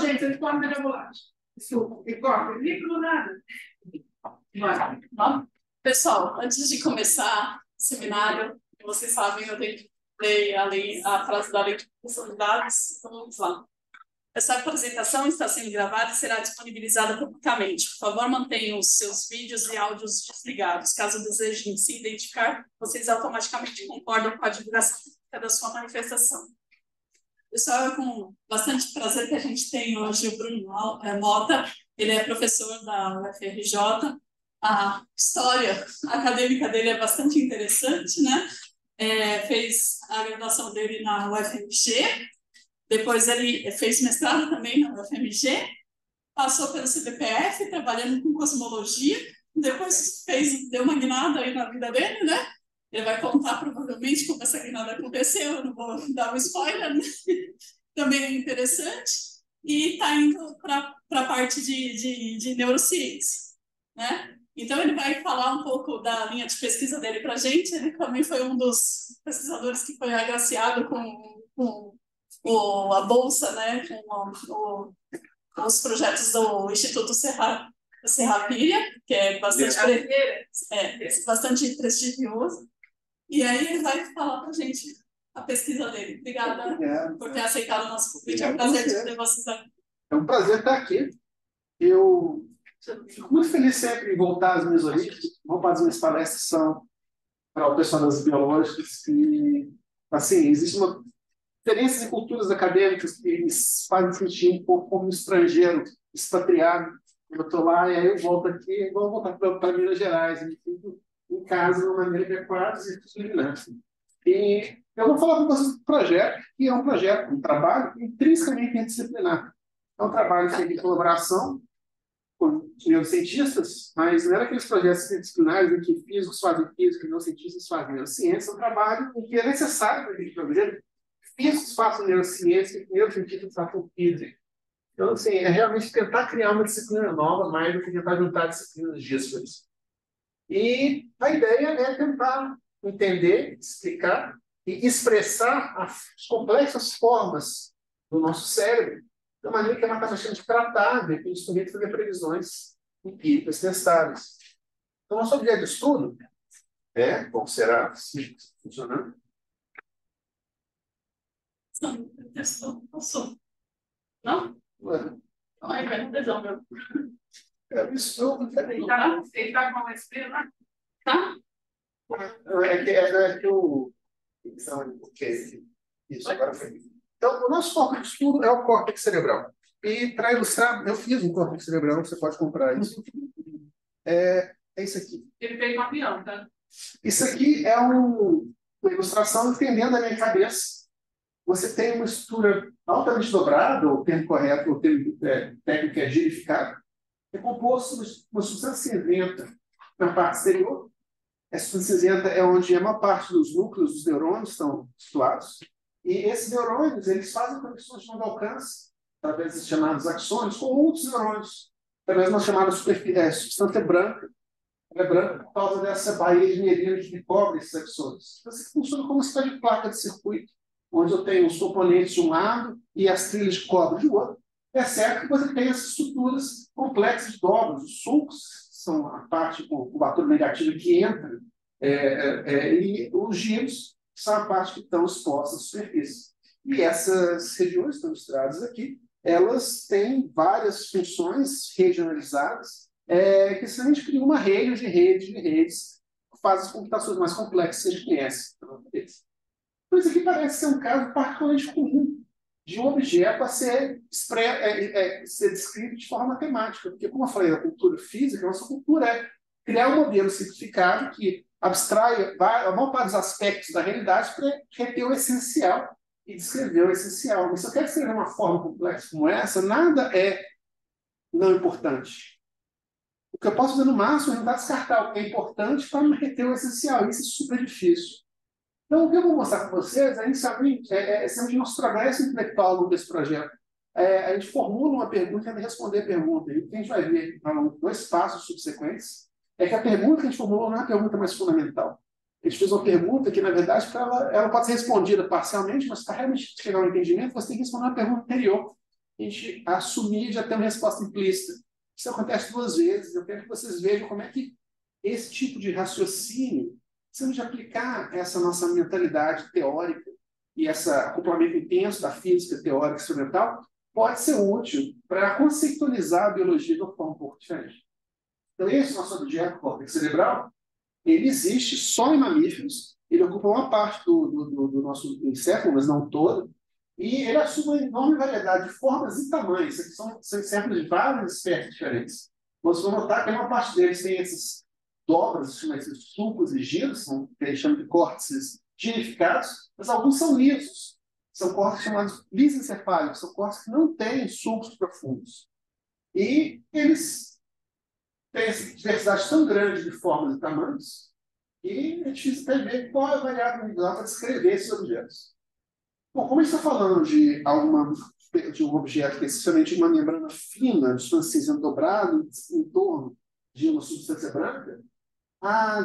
gente, vocês comem de bolacha. Suco. E come. Líquido nada. Bom, pessoal, antes de começar o seminário, vocês sabem, eu tenho que ler a frase da lei de proteção de dados, então vamos lá. Essa apresentação está sendo gravada e será disponibilizada publicamente. Por favor, mantenham os seus vídeos e áudios desligados. Caso desejem se identificar, vocês automaticamente concordam com a divulgação da sua manifestação. Pessoal, é com bastante prazer que a gente tem hoje o Bruno Mota. Ele é professor da UFRJ. A história acadêmica dele é bastante interessante, né? Fez a graduação dele na UFMG, depois ele fez mestrado também na UFMG, passou pelo CBPF, trabalhando com cosmologia, depois deu uma guinada aí na vida dele, né? Ele vai contar provavelmente como essa guinada aconteceu, eu não vou dar um spoiler, né? Também é interessante, e está indo para a parte de neurociência, né? Então, ele vai falar um pouco da linha de pesquisa dele para a gente. Ele também foi um dos pesquisadores que foi agraciado com a bolsa, né, com os projetos do Instituto Serrapilha, que é bastante prestigioso. E aí ele vai falar para a gente a pesquisa dele. Obrigada por ter aceitado o nosso convite. É um prazer ter vocês aqui. É um prazer estar aqui. Eu fico muito feliz sempre em voltar às minhas origens. Vou fazer minhas palestras são para o pessoal das biológicas e, assim, existe uma diferenças em culturas acadêmicas que me fazem sentir um pouco como um estrangeiro, expatriado. Eu estou lá e aí eu volto aqui, é igual voltar para Minas Gerais, me sinto em casa de uma maneira que é quase semelhante. E eu vou falar para vocês do projeto, que é um projeto, um trabalho intrinsecamente interdisciplinar. É um trabalho feito em colaboração com neurocientistas, mas não era aqueles projetos interdisciplinares em que físicos fazem física e neurocientistas fazem neurociência. É um trabalho em que é necessário para a gente fazer físicos façam neurociência, neurocientistas façam física. Então, assim, é realmente tentar criar uma disciplina nova, mais do que tentar juntar disciplinas díspares. E a ideia é tentar entender, explicar e expressar as complexas formas do nosso cérebro da maneira que a matemática de tratar, de instrumento fazer previsões empíricas testáveis. Então, nosso objeto de estudo é, como será funcionando? Não? Não é perguntação, meu. Ele está com uma estrela? Tá? É que o... Isso, agora foi. Então, o nosso córtex de estudo é o córtex cerebral. E, para ilustrar, eu fiz um córtex cerebral, você pode comprar isso. É isso aqui. Ele fez um avião, tá? Isso aqui é uma ilustração entendendo a minha cabeça. Você tem uma estrutura altamente dobrada, o termo correto, o termo técnico é girificado, é composto de uma substância cinzenta na parte exterior. Essa substância cinzenta é onde a maior parte dos núcleos dos neurônios estão situados. E esses neurônios eles fazem conexões de longo alcance, através dos chamados axônios, com outros neurônios, através de uma chamada substância branca. Ela é branca por causa dessa baía de mielina que cobre esses axônios. Então, isso funciona como uma espécie de placa de circuito, onde eu tenho os componentes de um lado e as trilhas de cobre de outro. É certo que você tem essas estruturas complexas de dobras. Os sulcos são a parte com curvatura negativa que entra, e os giros são a parte que estão expostas à superfície. E essas regiões que estão ilustradas aqui, elas têm várias funções regionalizadas, que simplesmente criam uma rede de redes que fazem as computações mais complexas que a gente conhece. Então, isso aqui parece ser um caso particularmente comum de um objeto a ser descrito de forma matemática. Porque, como eu falei, a cultura física, a nossa cultura é criar um modelo simplificado que abstrai a maior parte dos aspectos da realidade para reter o essencial e descrever o essencial. Mas se eu quero escrever uma forma complexa como essa, nada é não importante. O que eu posso fazer no máximo é tentar descartar o que é importante para reter o essencial. Isso é super difícil. Então, o que eu vou mostrar para vocês é inicialmente o nosso progresso intelectual ao longo desse projeto. A gente formula uma pergunta e tenta responder a pergunta. E o que a gente vai ver ao longo de 2 passos subsequentes é que a pergunta que a gente formulou não é a pergunta mais fundamental. A gente fez uma pergunta que, na verdade, ela pode ser respondida parcialmente, mas para realmente chegar ao entendimento, você tem que responder uma pergunta anterior. a gente assumir já ter uma resposta implícita. Isso acontece 2 vezes. Eu quero que vocês vejam como é que esse tipo de raciocínio, se a gente aplicar essa nossa mentalidade teórica e esse acoplamento intenso da física teórica e experimental, pode ser útil para conceitualizar a biologia de uma forma um pouco diferente. Então, esse nosso objeto, o córtex cerebral, ele existe só em mamíferos, ele ocupa uma parte do nosso encéfalo, mas não todo, e ele assume uma enorme variedade de formas e tamanhos. São encéfalos de várias espécies diferentes. Vocês vão notar que uma parte deles tem essas dobras, esses sulcos e giros, que eles chamam de córtices girificados, mas alguns são lisos. São córtex chamados lisencefálicos, são córtex que não têm sulcos profundos. E eles têm essa diversidade tão grande de formas e tamanhos que é difícil até ver qual é a variável individual para descrever esses objetos. Bom, como a gente está falando de um objeto, especificamente uma membrana fina, de substância cinzenta dobrada em torno de uma substância branca,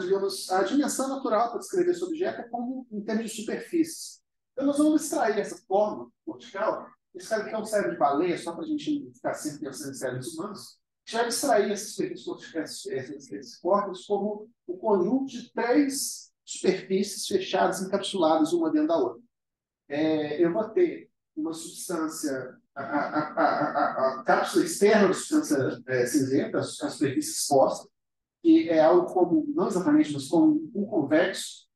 digamos, a dimensão natural para descrever esse objeto é como em termos de superfícies. Então, nós vamos extrair essa forma vertical. Esse cara aqui é um cérebro de baleia, só para a gente ficar sempre pensando em cérebros humanos. A gente vai extrair esses corpos como o conjunto de 3 superfícies fechadas, encapsuladas uma dentro da outra. Eu vou ter uma substância, a cápsula externa da substância cinzenta, a superfície exposta, que é algo como, não exatamente, mas como um convexo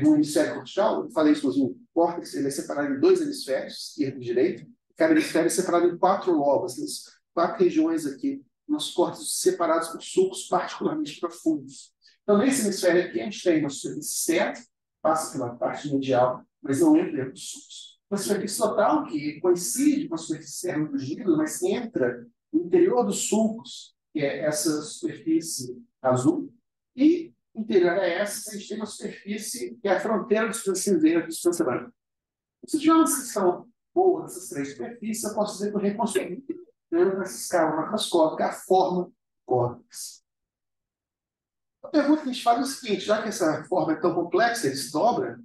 no hemisfério cortical. Eu falei isso, mas o córtex ele é separado em 2 hemisférios, esquerdo e direito. Cada hemisfério é separado em 4 lobos, temos 4 regiões aqui, nossos córtex separados por sulcos particularmente profundos. Então, nesse hemisfério aqui, a gente tem uma superfície externa, passa pela parte medial, mas não entra dentro dos sulcos. Uma superfície total, que coincide com a superfície externa do giro, mas entra no interior dos sulcos, que é essa superfície azul, e interior a essa, a gente tem uma superfície que é a fronteira da substância cinzenta e da substância branca. Se tiver uma descrição boa dessas 3 superfícies, eu posso dizer que eu reconstruí, nessa escala macroscópica, a forma do córtex. A pergunta que a gente faz é o seguinte: já que essa forma é tão complexa, ele se dobra,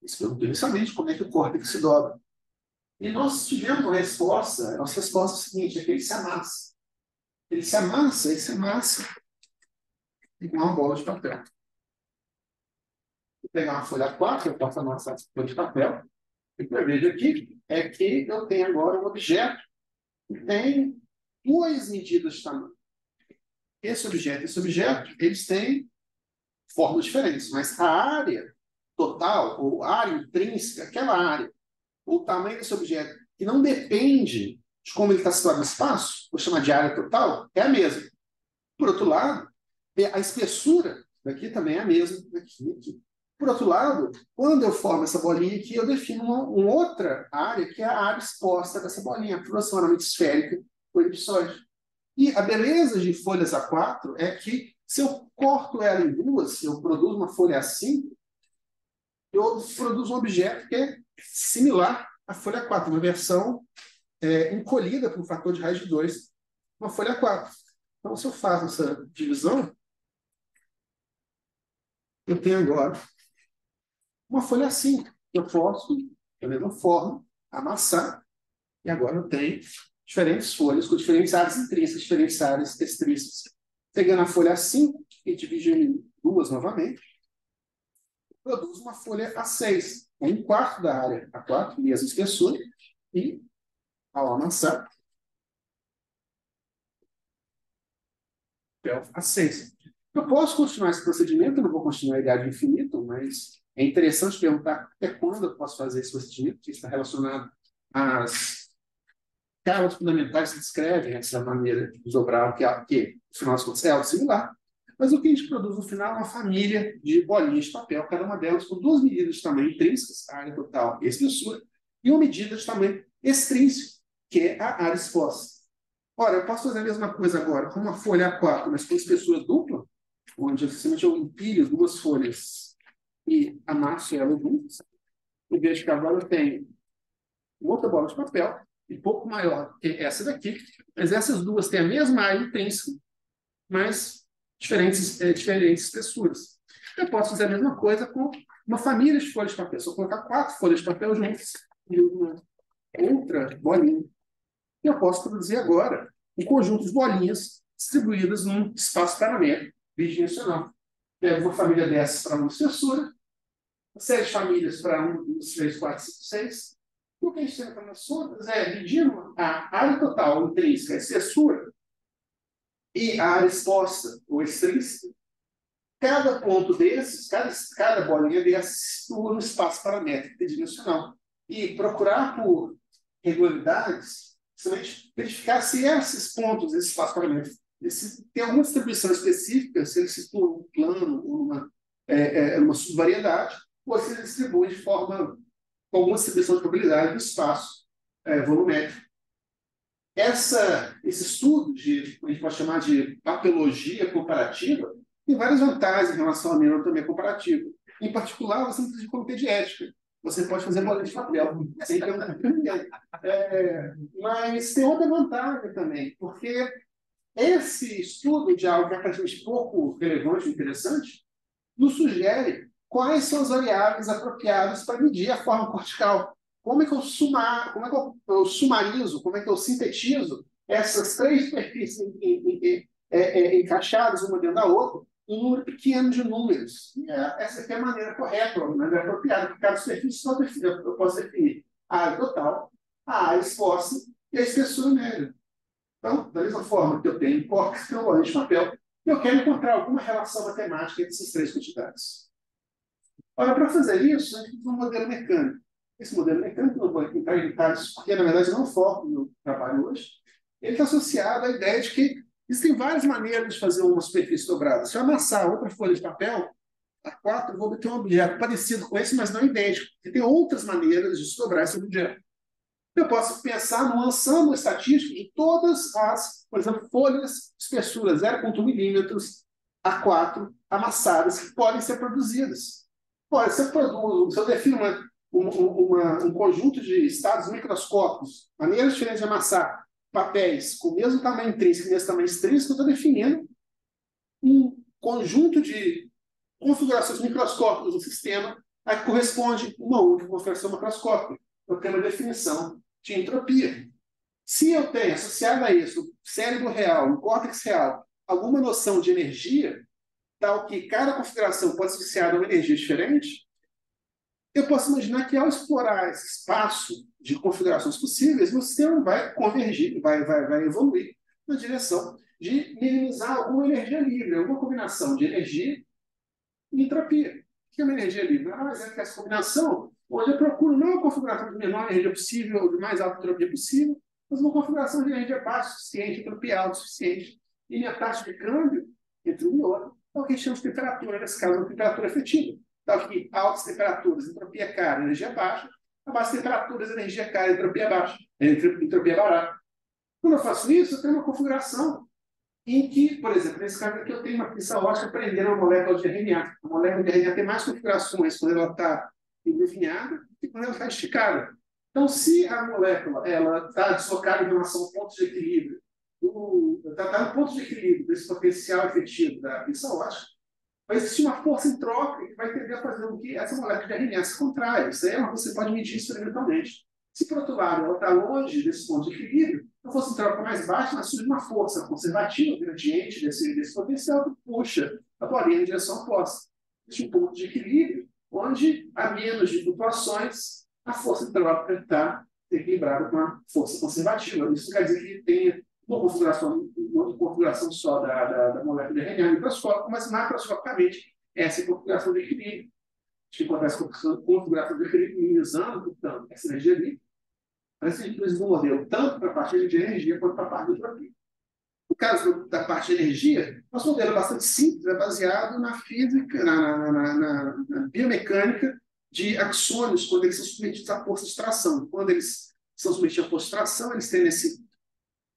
se pergunta inicialmente como é que o córtex se dobra. E nós tivemos uma resposta, a nossa resposta é a seguinte: é que ele se amassa. Ele se amassa igual uma bola de papel. Vou pegar uma folha 4, eu posso amassar essa folha de papel. O que eu vejo aqui é que eu tenho agora um objeto que tem 2 medidas de tamanho. Esse objeto e esse objeto, eles têm formas diferentes, mas a área total, ou área intrínseca, aquela área, o tamanho desse objeto, que não depende de como ele está situado no espaço, vou chamar de área total, é a mesma. Por outro lado, a espessura daqui também é a mesma aqui. Por outro lado, quando eu formo essa bolinha aqui, eu defino uma outra área, que é a área exposta dessa bolinha, aproximadamente esférica, ou elipsoide. E a beleza de folhas A4 é que, se eu corto ela em 2, se eu produzo uma folha A5, eu produzo um objeto que é similar à folha A4, uma versão encolhida por um fator de raiz de 2, uma folha A4. Então, se eu faço essa divisão, eu tenho agora uma folha A5. Eu posso, da mesma forma, amassar, e agora eu tenho diferentes folhas com diferentes áreas intrínsecas, diferentes áreas extrínsecas. Pegando a folha A5 e dividindo em 2 novamente, produz uma folha A6, com 1/4 da área A4, mesma espessura, e, ao amassar, papel A6. Eu posso continuar esse procedimento, eu não vou continuar ele ad infinito, mas é interessante perguntar até quando eu posso fazer esse procedimento, que está relacionado às escalas fundamentais que descrevem essa maneira de desdobrar, que, no final das contas, é algo similar. Mas o que a gente produz no final é uma família de bolinhas de papel, cada uma delas com 2 medidas de tamanho intrínsecas, a área total e a espessura, e uma medida de tamanho extrínseco, que é a área exposta. Ora, eu posso fazer a mesma coisa agora com uma folha A4, mas com espessura dupla, onde eu empilho 2 folhas e amasso elas juntas. Eu vejo que agora eu tenho outra bola de papel, um pouco maior que essa daqui, mas essas duas têm a mesma área intrínseca, mas diferentes espessuras. Eu posso fazer a mesma coisa com uma família de folhas de papel. Se eu colocar 4 folhas de papel juntas e uma outra bolinha E eu posso produzir agora um conjunto de bolinhas distribuídas num espaço paramétrico bidimensional. Pego uma família dessas para uma espessura, uma série de famílias para 1, 2, 3, 4, 5, 6. E o que a gente tem nas contas é medindo a área total intrínseca, a espessura, e a área exposta, ou extrínseca. Cada ponto desses, cada bolinha dessas, se situa no espaço paramétrico tridimensional. E procurar por regularidades, justamente verificar se esses pontos, esse espaço paramétrico, tem alguma distribuição específica, se eles se situam num plano ou numa subvariedade, ou se eles distribuem de forma, com alguma distribuição de probabilidade do espaço volumétrico. Esse estudo, a gente pode chamar de papelologia comparativa, tem várias vantagens em relação à neuroanatomia comparativa. Em particular, você não precisa de comitê de ética. Você pode fazer bolinha de papel, sem ter ninguém. Mas tem outra vantagem também, porque esse estudo de algo que é praticamente pouco relevante e interessante nos sugere quais são as variáveis apropriadas para medir a forma cortical. Como é que eu sumarizo, como é que eu sintetizo essas três superfícies encaixadas uma dentro da outra, um número pequeno de números. E essa aqui é a maneira correta, a maneira apropriada, porque cada superfície eu posso definir a área total, a área exposta e a espessura média. Então, da mesma forma que eu tenho córtex, que eu bolinha de papel, eu quero encontrar alguma relação matemática entre essas três quantidades. Ora, para fazer isso, a gente usa um modelo mecânico. Esse modelo mecânico, não vou entrar em detalhes, porque na verdade não foco no meu trabalho hoje, ele está associado à ideia de que existem várias maneiras de fazer uma superfície dobrada. Se eu amassar outra folha de papel, A4, eu vou obter um objeto parecido com esse, mas não idêntico, porque tem outras maneiras de se dobrar esse objeto. Eu posso pensar no ensemble estatístico de todas as, por exemplo, folhas de espessura 0,1 milímetros A4 amassadas que podem ser produzidas. Olha, se eu defino um conjunto de estados microscópicos, maneiras diferentes de amassar papéis com o mesmo tamanho intrínseco e o mesmo tamanho extrínseco, eu estou definindo um conjunto de configurações microscópicas do sistema a que corresponde uma única configuração macroscópica. Eu tenho uma definição de entropia. Se eu tenho associado a isso o cérebro real, o córtex real, alguma noção de energia, tal que cada configuração pode ser associada a uma energia diferente, eu posso imaginar que ao explorar esse espaço de configurações possíveis, meu sistema vai convergir, vai evoluir na direção de minimizar alguma energia livre, alguma combinação de energia e entropia. O que é uma energia livre? Mas é que essa combinação, onde eu procuro não uma configuração de menor energia possível ou de mais alta entropia possível, mas uma configuração de energia baixa o suficiente, entropia alta o suficiente. E minha taxa de câmbio entre um e outro é o que a gente chama de temperatura, nesse caso, uma temperatura efetiva. Então, aqui, altas temperaturas, entropia cara, energia baixa. A baixas temperaturas, energia cara, entropia baixa, entropia barata. Quando eu faço isso, eu tenho uma configuração em que, por exemplo, nesse caso aqui, eu tenho uma pista ótica prendendo uma molécula de RNA. A molécula de RNA tem mais configurações quando ela está endefinhada do que quando ela está esticada. Então, se a molécula está deslocada em relação ao ponto de equilíbrio, está no ponto de equilíbrio desse potencial efetivo da pista ótica, vai existir uma força entrópica que vai tender a fazer com que essa molécula de RNA se contraia. Isso aí você pode medir experimentalmente. Se, por outro lado, ela está longe desse ponto de equilíbrio, a força entrópica mais baixa, ela surge uma força conservativa, gradiente desse potencial, que puxa a bolinha em direção oposta. Existe um ponto de equilíbrio, onde há menos de flutuações, a força entrópica está equilibrada com a força conservativa. Isso quer dizer que tem uma configuração só da molécula de RNA microscópica, mas macroscopicamente essa é a configuração de equilíbrio. O que acontece com a configuração de equilíbrio, minimizando, portanto, essa energia ali. Mas a gente precisa um modelo tanto para a parte de energia quanto para a parte de entropia. No caso da parte de energia, nosso modelo é bastante simples, é baseado na física, na biomecânica de axônios, quando eles são submetidos à força de tração. Quando eles são submetidos à força de tração, eles têm esse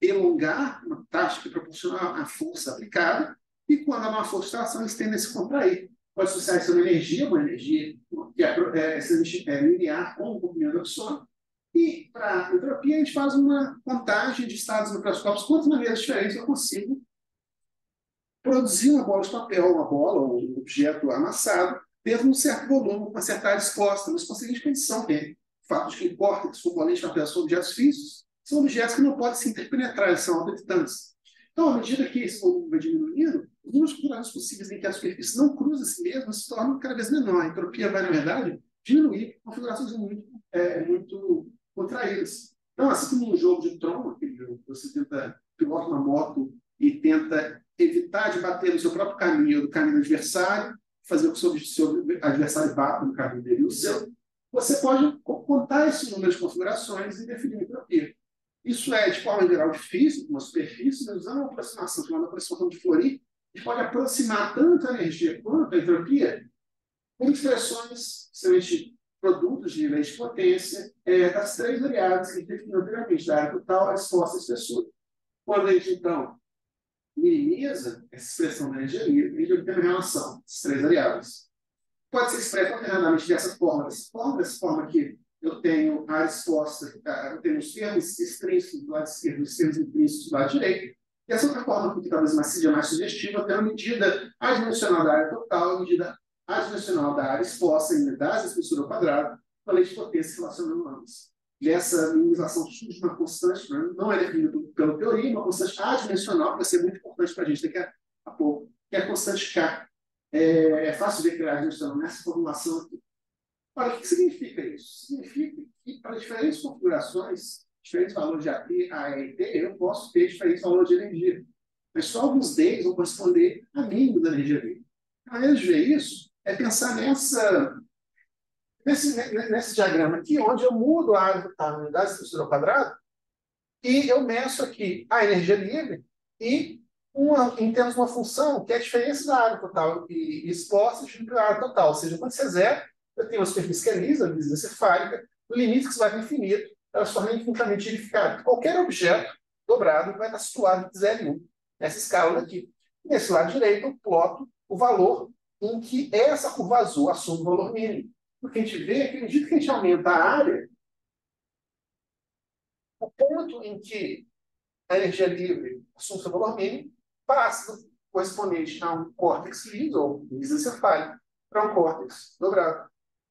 elongar, uma taxa que proporciona a força aplicada, e quando há uma força de tração, eles tendem a se contrair. Pode associar isso a uma energia que é linear com o comprimento do axônio. E, para a entropia, a gente faz uma contagem de estados microscópicos, quantas maneiras diferentes eu consigo produzir uma bola de papel, uma bola ou um objeto amassado, dentro de um certo volume, com uma certa área exposta, mas com a seguinte condição, que é o fato de que córtex com bolinhas de papel são objetos físicos, são objetos que não podem se interpenetrar, eles são autodistantes. Então, à medida que esse volume vai diminuindo, os números de configurações possíveis em que a superfície não cruza a si mesma se tornam cada vez menor. A entropia vai, na verdade, diminuir configurações muito contraídas. Então, assim como um jogo de Tron, aquele jogo que você pilota uma moto e tenta evitar de bater no seu próprio caminho ou no caminho do adversário, fazer com que o seu adversário bata no caminho dele e o seu, você pode contar esse número de configurações e definir a entropia. Isso é, de forma geral, difícil, uma superfície, mas usando uma aproximação chamada aproximação de Fourier, a gente pode aproximar tanto a energia quanto a entropia com expressões, especialmente produtos de lei de potência, das três variáveis que a gente definiu anteriormente, da área total, a resposta e a espessura. Quando a gente, então, minimiza essa expressão da energia livre, a gente tem uma relação das três variáveis. Pode ser expressa alternadamente dessa forma que eu tenho a resposta, eu tenho os termos extrínsecos do lado esquerdo e os termos intrínsecos do lado direito. E essa outra forma, que talvez seja mais sugestiva, eu tenho a medida adimensional da área total, a medida adimensional da área exposta em unidades da espessura ao quadrado, com a lei de potência relacionando ambas. E essa minimização surge uma constante, não é definida pela teoria, uma constante adimensional, que vai ser muito importante para a gente daqui a pouco, que é a constante K. É fácil ver que a adimensional nessa formulação aqui. Ora, o que significa isso? Significa que para diferentes configurações, diferentes valores de AP, A, E e T, eu posso ter diferentes valores de energia. Mas só alguns deles vão corresponder a mínimo da energia livre. A maneira de ver isso é pensar nesse diagrama aqui, onde eu mudo a área total na unidade de espessura ao quadrado e eu meço aqui a energia livre e em termos de uma função que é a diferença da área total e exposta dividido pela área total. Ou seja, quando você zero, eu tenho uma superfície que é lisa, cefálica, o limite que se vai para o infinito, ela se torna infinitamente verificada. Qualquer objeto dobrado vai estar situado em 0 e 1, nessa escala daqui. Nesse lado direito, eu ploto o valor em que essa curva azul assume o valor mínimo. Porque a gente vê que, à medida que a gente aumenta a área, o ponto em que a energia livre assume seu valor mínimo passa do correspondente a um córtex liso, ou lisencefálico, para um córtex dobrado.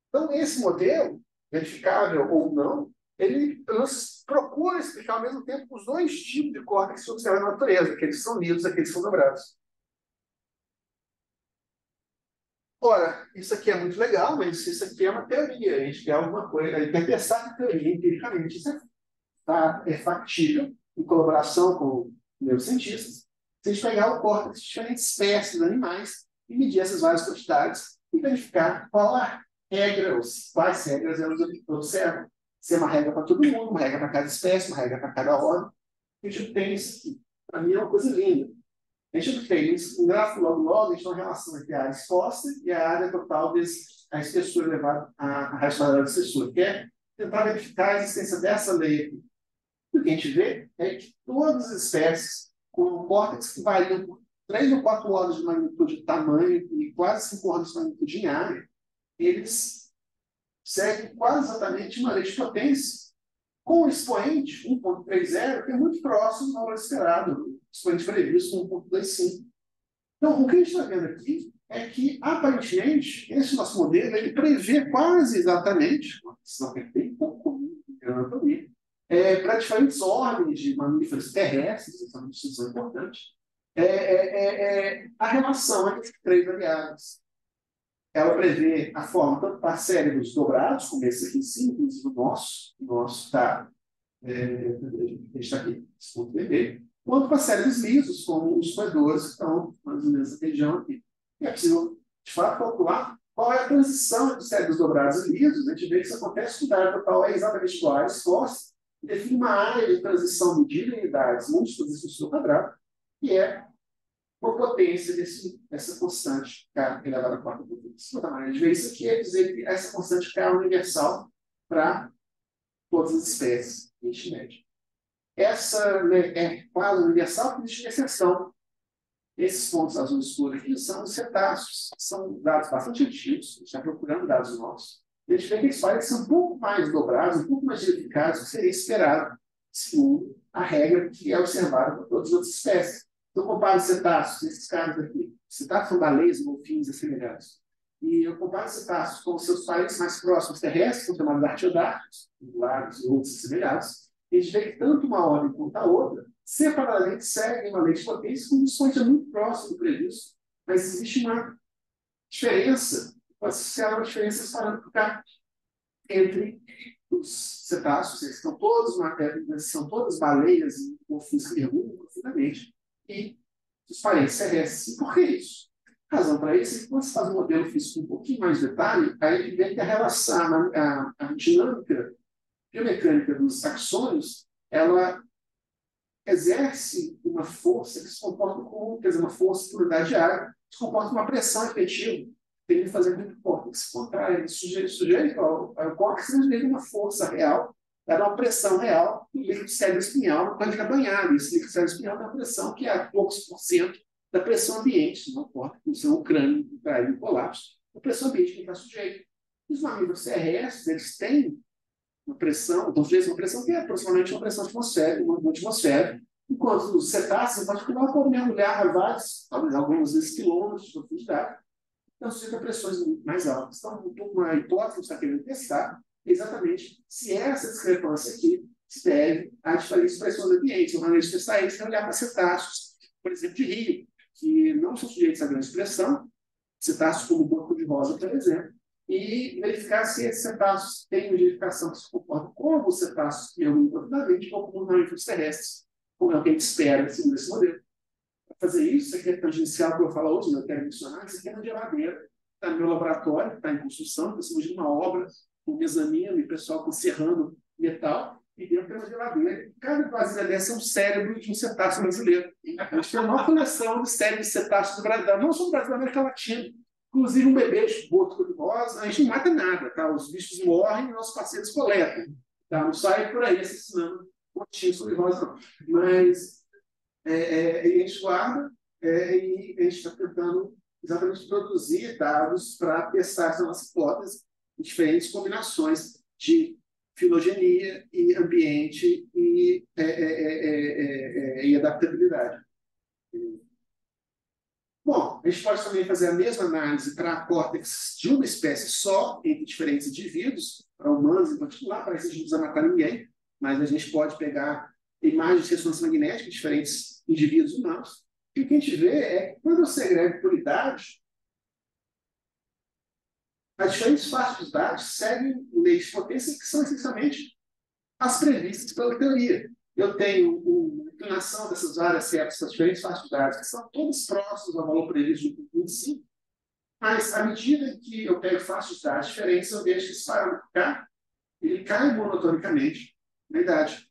Então, esse modelo, verificável ou não, ele pelo menos procura explicar ao mesmo tempo os dois tipos de córtex que observam na natureza, aqueles que são lisos e aqueles que são dobrados. Ora, isso aqui é muito legal, mas isso aqui é uma teoria. A gente quer alguma coisa, a gente quer testar a teoria empiricamente. Isso é factível, em colaboração com neurocientistas, se a gente pegar o córtex de diferentes espécies de animais e medir essas várias quantidades e verificar qual a regra, ou quais regras elas observam. Se é uma regra para todo mundo, uma regra para cada espécie, uma regra para cada ordem. A gente tem isso aqui. Para mim é uma coisa linda. A gente tem um gráfico logo, a gente tem uma relação entre a área exposta e a área total da espessura elevada à racionalidade da espessura, que é tentar verificar a existência dessa lei aqui. O que a gente vê é que todas as espécies com córtex que variam por 3 ou 4 ordens de magnitude de tamanho e quase 5 ordens de magnitude em área, eles seguem quase exatamente uma lei de potência, com o expoente 1.30, que é muito próximo do valor esperado, o expoente previsto 1.25. Então, o que a gente está vendo aqui é que, aparentemente, esse nosso modelo ele prevê quase exatamente, uma questão que é bem pouco comum na anatomia, para diferentes ordens de mamíferos terrestres, essa é uma distinção importante, a relação entre as três variáveis. Ela prevê a forma tanto para cérebros dobrados, como esse aqui, simples, o nosso está aqui, esse ponto BB, quanto para cérebros lisos, como os roedores que estão mais ou menos nessa região aqui. E é possível, de fato, calcular qual é a transição entre os cérebros dobrados e lisos. A gente vê que isso acontece quando a área total é exatamente igual à área exposta, e define uma área de transição medida em unidades múltiplas de espessura quadrada, que é por potência dessa constante K elevado à quarta potência. Outra maneira de ver isso aqui é dizer que essa constante K é universal para todas as espécies que a gente mede. Essa é quase universal, porque existe exceção. Esses pontos azul escuro aqui são os cetáceos, são dados bastante antigos, a gente está procurando dados nossos. A gente vê que eles parecem um pouco mais dobrados, um pouco mais verificados do que seria esperado, segundo a regra que é observada por todas as outras espécies. Então, eu comparo os cetáceos, esses caras aqui, cetáceos são baleias, golfinhos assemelhados. E eu comparo os cetáceos com os seus parentes mais próximos terrestres, que são chamados artiodactos, ungulados e outros assemelhados. a gente vê que tanto uma ordem quanto a outra, separadamente, seguem uma lei de potência com condições muito próximas do previsto, mas existe uma diferença, pode ser uma diferença parâmetro entre os cetáceos, eles são todas baleias e golfinhos que mergulham profundamente, e os parentes terrestres. E por que isso? A razão para isso é que quando você faz um modelo físico com um pouquinho mais de detalhe, aí ele vê que a relação, a dinâmica biomecânica dos axônios, ela exerce uma força que se comporta como, quer dizer, uma força de unidade de área, que se comporta como uma pressão efetiva, tem que fazer com que o córtex se contrai, sujeito ao córtex de uma força real, dá uma pressão real, e o líquido cérebro espinhal pode ficar banhado. Esse líquido cérebro espinhal tem uma pressão que é poucos por cento da pressão ambiente, não córtex, não o crânio traz um colapso, a pressão ambiente que está sujeito. Os mamíferos terrestres, eles têm uma pressão, então uma pressão que é aproximadamente uma pressão atmosférica, uma atmosfera, enquanto os cetáceos, em particular, podem mergulhar a vários, talvez algumas vezes quilômetros de profundidade, então sujeito a pressões muito mais altas. Então, uma hipótese que você está querendo testar é exatamente se essa discrepância aqui se deve a diferentes pressões ambientes. Uma maneira de testar isso é olhar para cetáceos, por exemplo, de rio, que não são sujeitos a grande pressão, cetáceos como o banco de rosa, por exemplo, e verificar se esses cetáceos têm uma nidificação que se comporta como os cetáceos que mergulham profundamente ou como os mamíferos terrestres, como é o que a gente espera segundo esse modelo. Para fazer isso, isso aqui é tangencial que eu falo hoje, eu quero mencionar, isso aqui é uma geladeira, está no meu laboratório, está em construção, está em uma obra, com mezanino e pessoal serrando metal, e dentro tem uma geladeira. Cada vasilha dessa é um cérebro de um cetáceo brasileiro. A gente tem a maior coleção de cérebros de cetáceos do Brasil, não só do Brasil, da América Latina. Inclusive um bebê de boto cor-de-rosa, a gente não mata nada, tá? Os bichos morrem e nossos parceiros coletam. Tá? Não sai por aí assassinando botinhos cor-de-rosa, não. Mas a gente guarda e a gente está tentando exatamente produzir dados para testar essa nossa hipótese em diferentes combinações de filogenia e ambiente e adaptabilidade. Bom, a gente pode também fazer a mesma análise para córtex de uma espécie só, entre diferentes indivíduos, para humanos em particular, para isso a gente não precisa matar ninguém, mas a gente pode pegar imagens de ressonância magnética de diferentes indivíduos humanos, e o que a gente vê é que quando eu segrego por idade, as diferentes faixas de idade seguem leis de potência que são essencialmente as previstas pela teoria. Eu tenho uma inclinação dessas várias setas, das diferentes faixas de idade, que são todas próximas ao valor previsto do 25, mas à medida que eu pego faixas de idade diferentes, eu vejo que esse parâmetro K, ele cai monotonicamente na idade.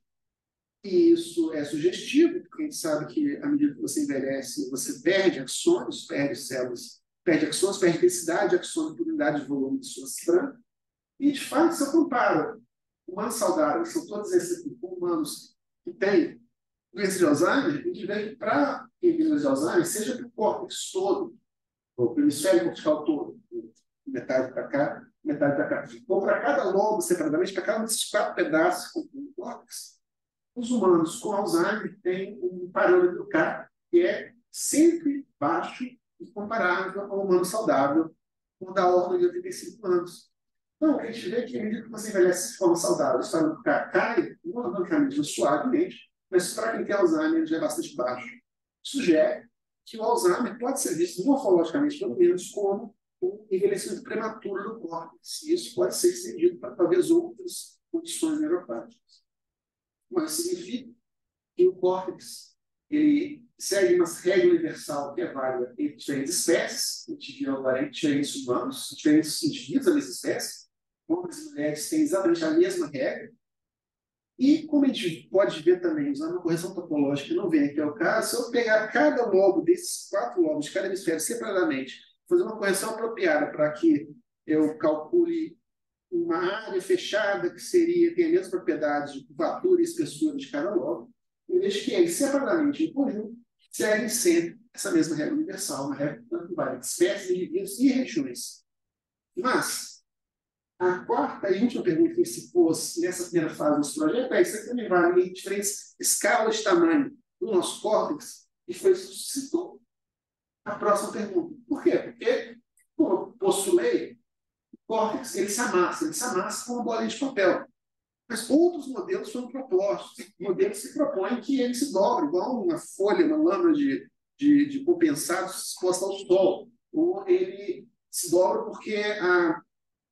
E isso é sugestivo, porque a gente sabe que à medida que você envelhece, você perde axônios, perde células, perde axônios, perde densidade de axônio por unidade de volume de sua estrana. E, de fato, se eu comparo humanos saudáveis, são todos esses humanos que têm doença de Alzheimer, a gente vê que para quem tem doença de Alzheimer, seja para o córtex todo, ou para o hemisfério cortical todo, metade para cá, metade para cá, ou para cada lobo separadamente, para cada um desses 4 pedaços que compõem o córtex, os humanos com Alzheimer têm um parâmetro K que é sempre baixo e comparável ao humano saudável, com da ordem de 85 anos. Então, a gente vê que, à medida que você envelhece de forma saudável, o parâmetro K cai, monotonicamente, suavemente, mas para quem tem Alzheimer já é bastante baixo. Sugere que o Alzheimer pode ser visto morfologicamente, pelo menos, como um envelhecimento prematuro do córtex. E isso pode ser estendido para talvez outras condições neuropáticas. Mas significa que o córtex ele segue uma regra universal que é válida entre diferentes espécies, entre diferentes humanos, diferentes indivíduos da mesma espécie. Homens e mulheres têm exatamente a mesma regra. E, como a gente pode ver também, usando uma correção topológica que não vem aqui ao caso, se eu pegar cada lobo desses 4 lobos de cada hemisfério separadamente, fazer uma correção apropriada para que eu calcule uma área fechada que tem a mesma propriedade de curvatura e espessura de cada lobo, eu vejo que eles, separadamente, em conjunto, seguem sempre essa mesma regra universal, uma regra que tanto vale de espécies, indivíduos e regiões. Mas, a quarta e última pergunta que se pôs nessa primeira fase do nosso projeto é: isso também vale em diferentes escalas de tamanho do nosso córtex, e foi isso que suscitou a próxima pergunta. Por quê? Porque, como eu postulei, o córtex ele se amassa com uma bolinha de papel. Mas outros modelos foram propostos. Modelos que propõem que ele se dobre, igual uma folha, uma lâmina de compensado exposta ao sol. Ou ele se dobra porque a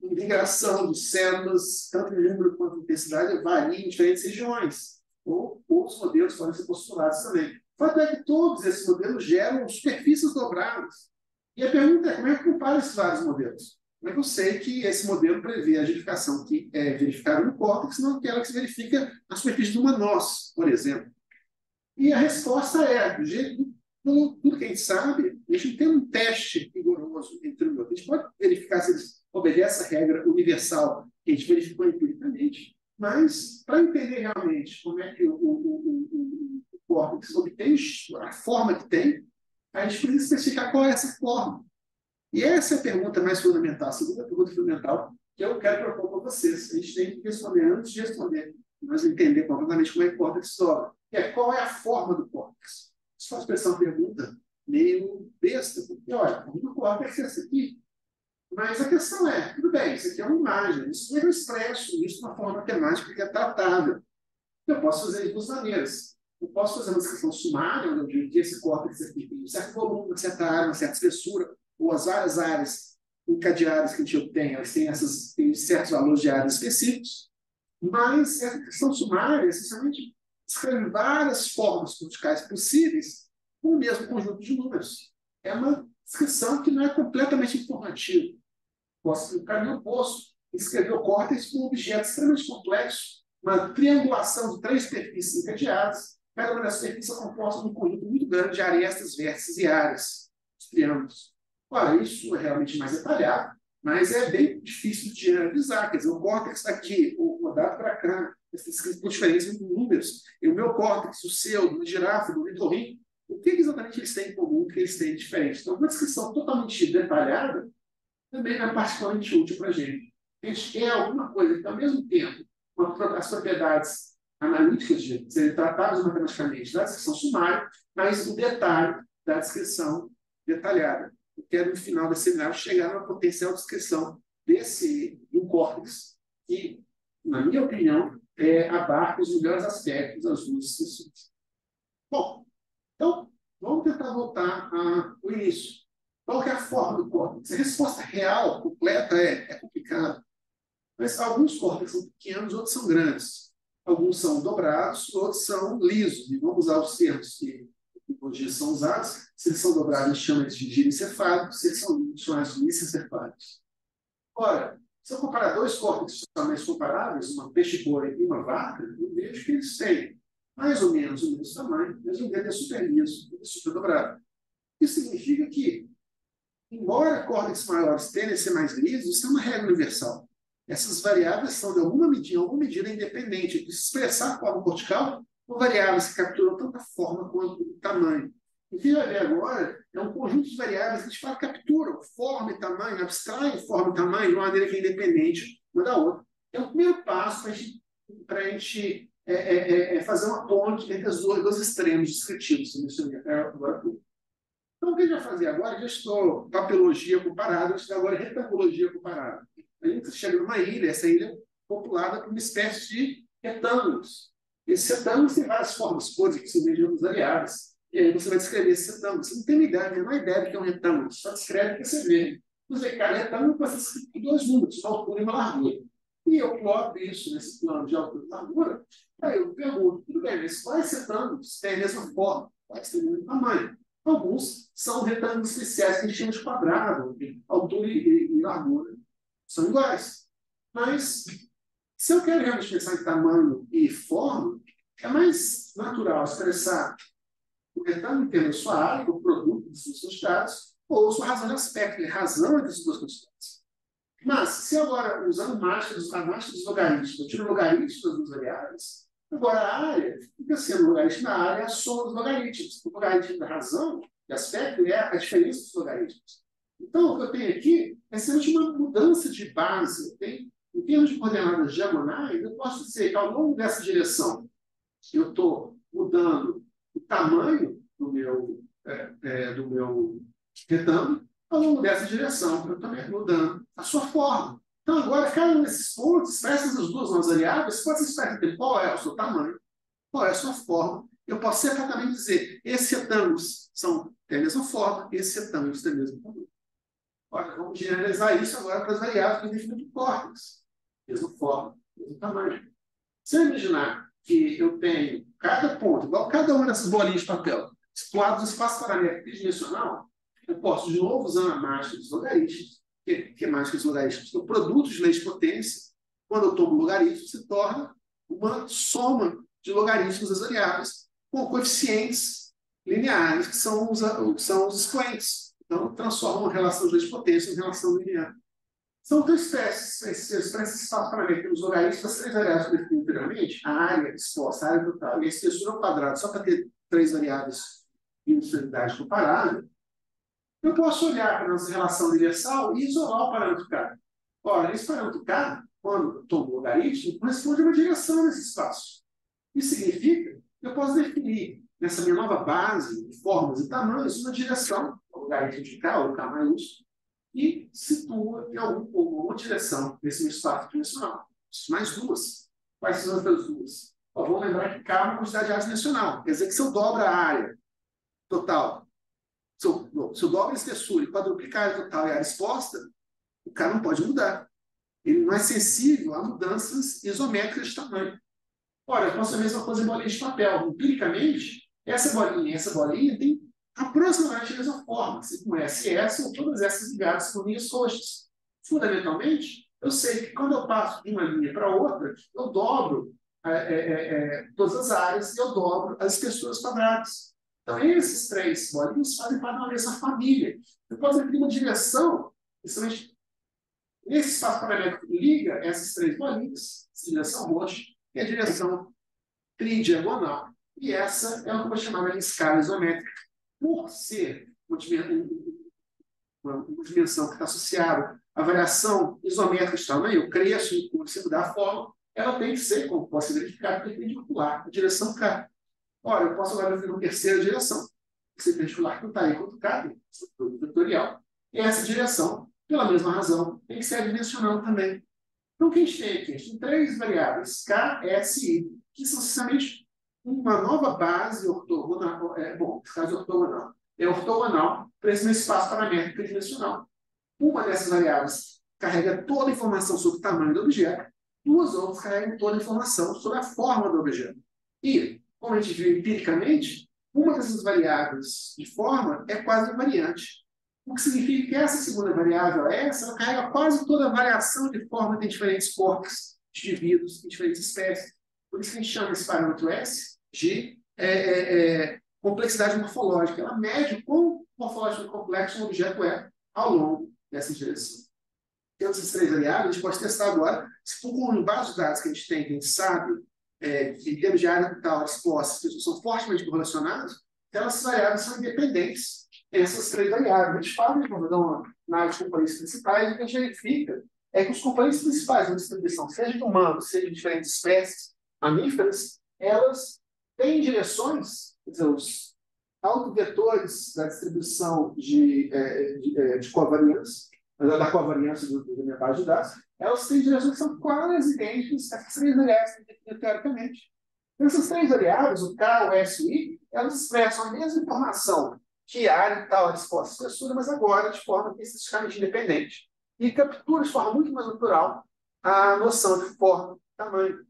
integração de células, tanto em número quanto em intensidade, varia em diferentes regiões. Ou outros modelos podem ser postulados também. O fato é que todos esses modelos geram superfícies dobradas. E a pergunta é, como é que eu comparo esses vários modelos? Como é que eu sei que esse modelo prevê a genificação que é verificada no córtex, não aquela que se verifica na superfície de uma noz, por exemplo? E a resposta é, do jeito, tudo que a gente sabe, a gente não tem um teste rigoroso entre os outros. A gente pode verificar se eles obedecem a regra universal que a gente verificou empiricamente, mas para entender realmente como é que o córtex obtém a forma que tem, a gente precisa especificar qual é essa forma. E essa é a pergunta mais fundamental, a segunda pergunta fundamental que eu quero propor para vocês. A gente tem que responder antes de responder, mas entender completamente como é que o córtex sobe. Que é qual é a forma do córtex. Isso pode parecer uma pergunta meio besta, porque, olha, o córtex é esse aqui. Mas a questão é, tudo bem, isso aqui é uma imagem, isso eu expresso isso de uma forma matemática que é tratável. Eu posso fazer de duas maneiras. Eu posso fazer uma descrição sumária, onde eu digo que esse córtex aqui tem um certo volume, uma certa área, uma certa espessura, ou as várias áreas encadeadas que a gente obtém, elas têm certos valores de áreas específicos, mas essa questão sumária é essencialmente escrever várias formas corticais possíveis com o mesmo conjunto de números. É uma descrição que não é completamente informativa. Posso ir no caminho oposto, escrever o córtex com um objeto extremamente complexo, uma triangulação de três superfícies encadeadas, cada uma das superfícies é composta de um conjunto muito grande de arestas, vértices e áreas, os triângulos. Ora, isso é realmente mais detalhado, mas é bem difícil de generalizar. Quer dizer, o córtex está aqui, o rodado para cá, escrito por diferentes números. E o meu córtex, o seu, do girafa, do litorrinho, o que exatamente eles têm em comum, o que eles têm de diferente? Então, uma descrição totalmente detalhada também não é particularmente útil para a gente. A gente quer alguma coisa que, ao mesmo tempo, as propriedades analíticas de serem tratadas matematicamente da descrição sumária, mas o detalhe da descrição detalhada. Eu quero, no final desse seminário, chegar na potencial descrição do córtex, que, na minha opinião, abarca os melhores aspectos das duas descrições. Bom, então, vamos tentar voltar ao início. Qual que é a forma do córtex? A resposta real, completa, é complicado. Mas alguns córtex são pequenos, outros são grandes. Alguns são dobrados, outros são lisos. E vamos usar os termos que hoje em dia são usados. Se eles são dobrados, a gente chama eles de girencefálicos. Se eles são lisos, chama de licencefálicos. Ora, se eu comparar dois córtex totalmente comparáveis, uma peixe-boi e uma vaca, eu vejo que eles têm mais ou menos o mesmo tamanho, mas o dedo é super liso, é super dobrado. Isso significa que, embora córtex maiores tendem a ser mais lisos, isso é uma regra universal. Essas variáveis são, de alguma medida independentes de expressar a forma cortical por variáveis que capturam tanto a forma quanto o tamanho. O que vai ver agora é um conjunto de variáveis que, de fato, capturam forma e tamanho, abstraem forma e tamanho de uma maneira que é independente uma da outra. É o primeiro passo para a gente fazer uma ponte entre os dois extremos descritivos, que eu mencionei agora. Então, o que a gente vai fazer agora? Já estou papelologia comparada, eu estou agora em retangologia comparada. A gente chega numa ilha, essa ilha é populada por uma espécie de retângulos. Esses retângulos têm várias formas, cores que se vejam nos variáveis. E aí você vai descrever esse retângulo. Você não tem uma ideia do que é um retângulo, você só descreve o que você vê. Você vê cada retângulo vai ser escrito com dois números, uma altura e uma largura. E eu ploto isso nesse plano de altura e largura, aí eu pergunto, tudo bem, mas quais retângulos têm a mesma forma? Quais têm o mesmo tamanho? Alguns são retângulos especiais que a gente chama de quadrado, altura e largura são iguais. Mas, se eu quero realmente pensar em tamanho e forma, é mais natural expressar o retângulo inteiro da sua área, o produto dos seus quantidades, ou sua razão de aspecto, a razão entre as duas quantidades. Mas, se agora, usando a mágica dos logaritmos, eu tiro o logaritmo das duas variáveis, agora a área fica sendo o logaritmo da área é a soma dos logaritmos. O logaritmo da razão de aspecto é a diferença dos logaritmos. Então, o que eu tenho aqui é simplesmente uma mudança de base. Em termos de coordenadas diagonais, eu posso dizer que ao longo dessa direção eu estou mudando o tamanho do meu retângulo, ao longo dessa direção eu também estou mudando a sua forma. Então, agora, cada um desses pontos, expressa essas duas novas variáveis, pode ser expresso qual é o seu tamanho, qual é a sua forma. Eu posso separadamente dizer, esses retângulos têm a mesma forma, esses retângulos têm o mesmo tamanho. Olha, vamos generalizar isso agora para as variáveis que definem o córtex. Mesma forma, mesmo tamanho. Se eu imaginar que eu tenho cada ponto, igual cada uma dessas bolinhas de papel, situados no espaço paramétrico tridimensional, eu posso, de novo, usando a mágica dos logaritmos, que é mágica dos logaritmos, o produto de leis de potência, quando eu tomo logaritmo, se torna uma soma de logaritmos das variáveis com coeficientes lineares, que são os expoentes. Então, transforma uma relação de leis de potência em relação linear. São três espécies para esse espaço paramétrico dos logaritmos, as três variáveis que eu defini anteriormente, a área exposta, a área total e a espessura ao quadrado, só para ter três variáveis de uniformidade comparável. Eu posso olhar para a nossa relação universal e isolar o parâmetro K. Ora, esse parâmetro K, quando eu tomo o logaritmo, corresponde a uma direção nesse espaço. Isso significa que eu posso definir, nessa minha nova base de formas e tamanhos, uma direção, o logaritmo de K, ou K maiúsculo, e situa em alguma direção nesse meu espaço dimensional. Mais duas. Quais são as duas? Vamos lembrar que K é uma quantidade adimensional. Quer dizer que se eu dobro a área total, se eu dobro a espessura e quadruplicar a área total e a área exposta, o K não pode mudar. Ele não é sensível a mudanças isométricas de tamanho. Ora, eu posso fazer a mesma coisa em bolinha de papel. Empiricamente, essa bolinha e essa bolinha têm aproximadamente a mesma forma, assim como essa e essa, ou todas essas ligadas por linhas roxas. Fundamentalmente, eu sei que quando eu passo de uma linha para outra, eu dobro todas as áreas e eu dobro as espessuras quadradas. Então, esses três bolinhos fazem parte de uma mesma família. Eu posso ter uma direção, principalmente nesse espaço paramétrico que liga essas três bolinhas, essa direção roxa, e a direção tridiagonal. E essa é o que eu vou chamar de escala isométrica. Por ser uma dimensão que está associada à variação isométrica de tamanho, eu cresço e se mudar a forma, ela tem que ser, como posso verificar, perpendicular, a direção K. Ora, eu posso agora ver uma terceira direção, que ser perpendicular tanto A quanto K, vetorial. E essa direção, pela mesma razão, tem que ser adimensional também. Então, o que a gente tem aqui? A gente tem três variáveis, K, S e I, que são essencialmente uma nova base ortogonal, nesse caso ortogonal, é ortogonal para esse meu espaço paramétrico tridimensional. Uma dessas variáveis carrega toda a informação sobre o tamanho do objeto, duas outras carregam toda a informação sobre a forma do objeto. E, como a gente viu empiricamente, uma dessas variáveis de forma é quase invariante. O que significa que essa segunda variável, ela carrega quase toda a variação de forma de diferentes corpos de indivíduos, de diferentes espécies. Por isso que a gente chama esse parâmetro S de complexidade morfológica. Ela mede o quão morfologicamente complexo um objeto é ao longo dessa direção. Tendo essas três variáveis, a gente pode testar agora, se for com base de dados que a gente tem, que a gente sabe, que em termos de área total, as posses são fortemente correlacionadas, então essas variáveis são independentes. Essas três variáveis. A gente fala de uma análise de componentes principais, e o que a gente verifica é que os componentes principais da distribuição, seja de humanos, seja de diferentes espécies mamíferas, elas têm direções, quer dizer, os autovetores da distribuição de covariância, da covariância da minha base de dados, elas têm direções que são quase idênticas às três variáveis que definidas teoricamente. Essas três variáveis, o K, o S e o I, elas expressam a mesma informação que a área e tal, a resposta espessura, mas agora de forma estatisticamente independente. E captura de forma muito mais natural a noção de forma e tamanho.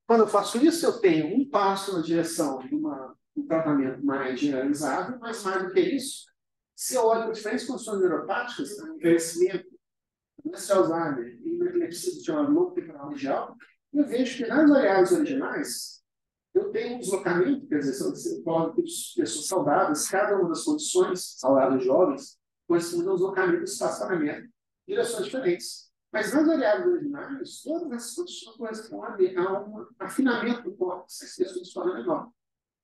Quando eu faço isso, eu tenho um passo na direção de um tratamento mais generalizado, mas mais do que isso, se eu olho para diferentes condições neuropáticas, envelhecimento, doença de Alzheimer e epilepsia do chamado lobo temporal medial, eu vejo que nas variáveis originais, eu tenho um deslocamento, quer dizer, se eu coloco pessoas saudáveis, cada uma das condições, saudáveis jovens, corresponde a um deslocamento do espaço paramétrico, direções diferentes. Mas nas variáveis originais, todas essas condições correspondem a um afinamento do córtex, as pessoas de forma menor.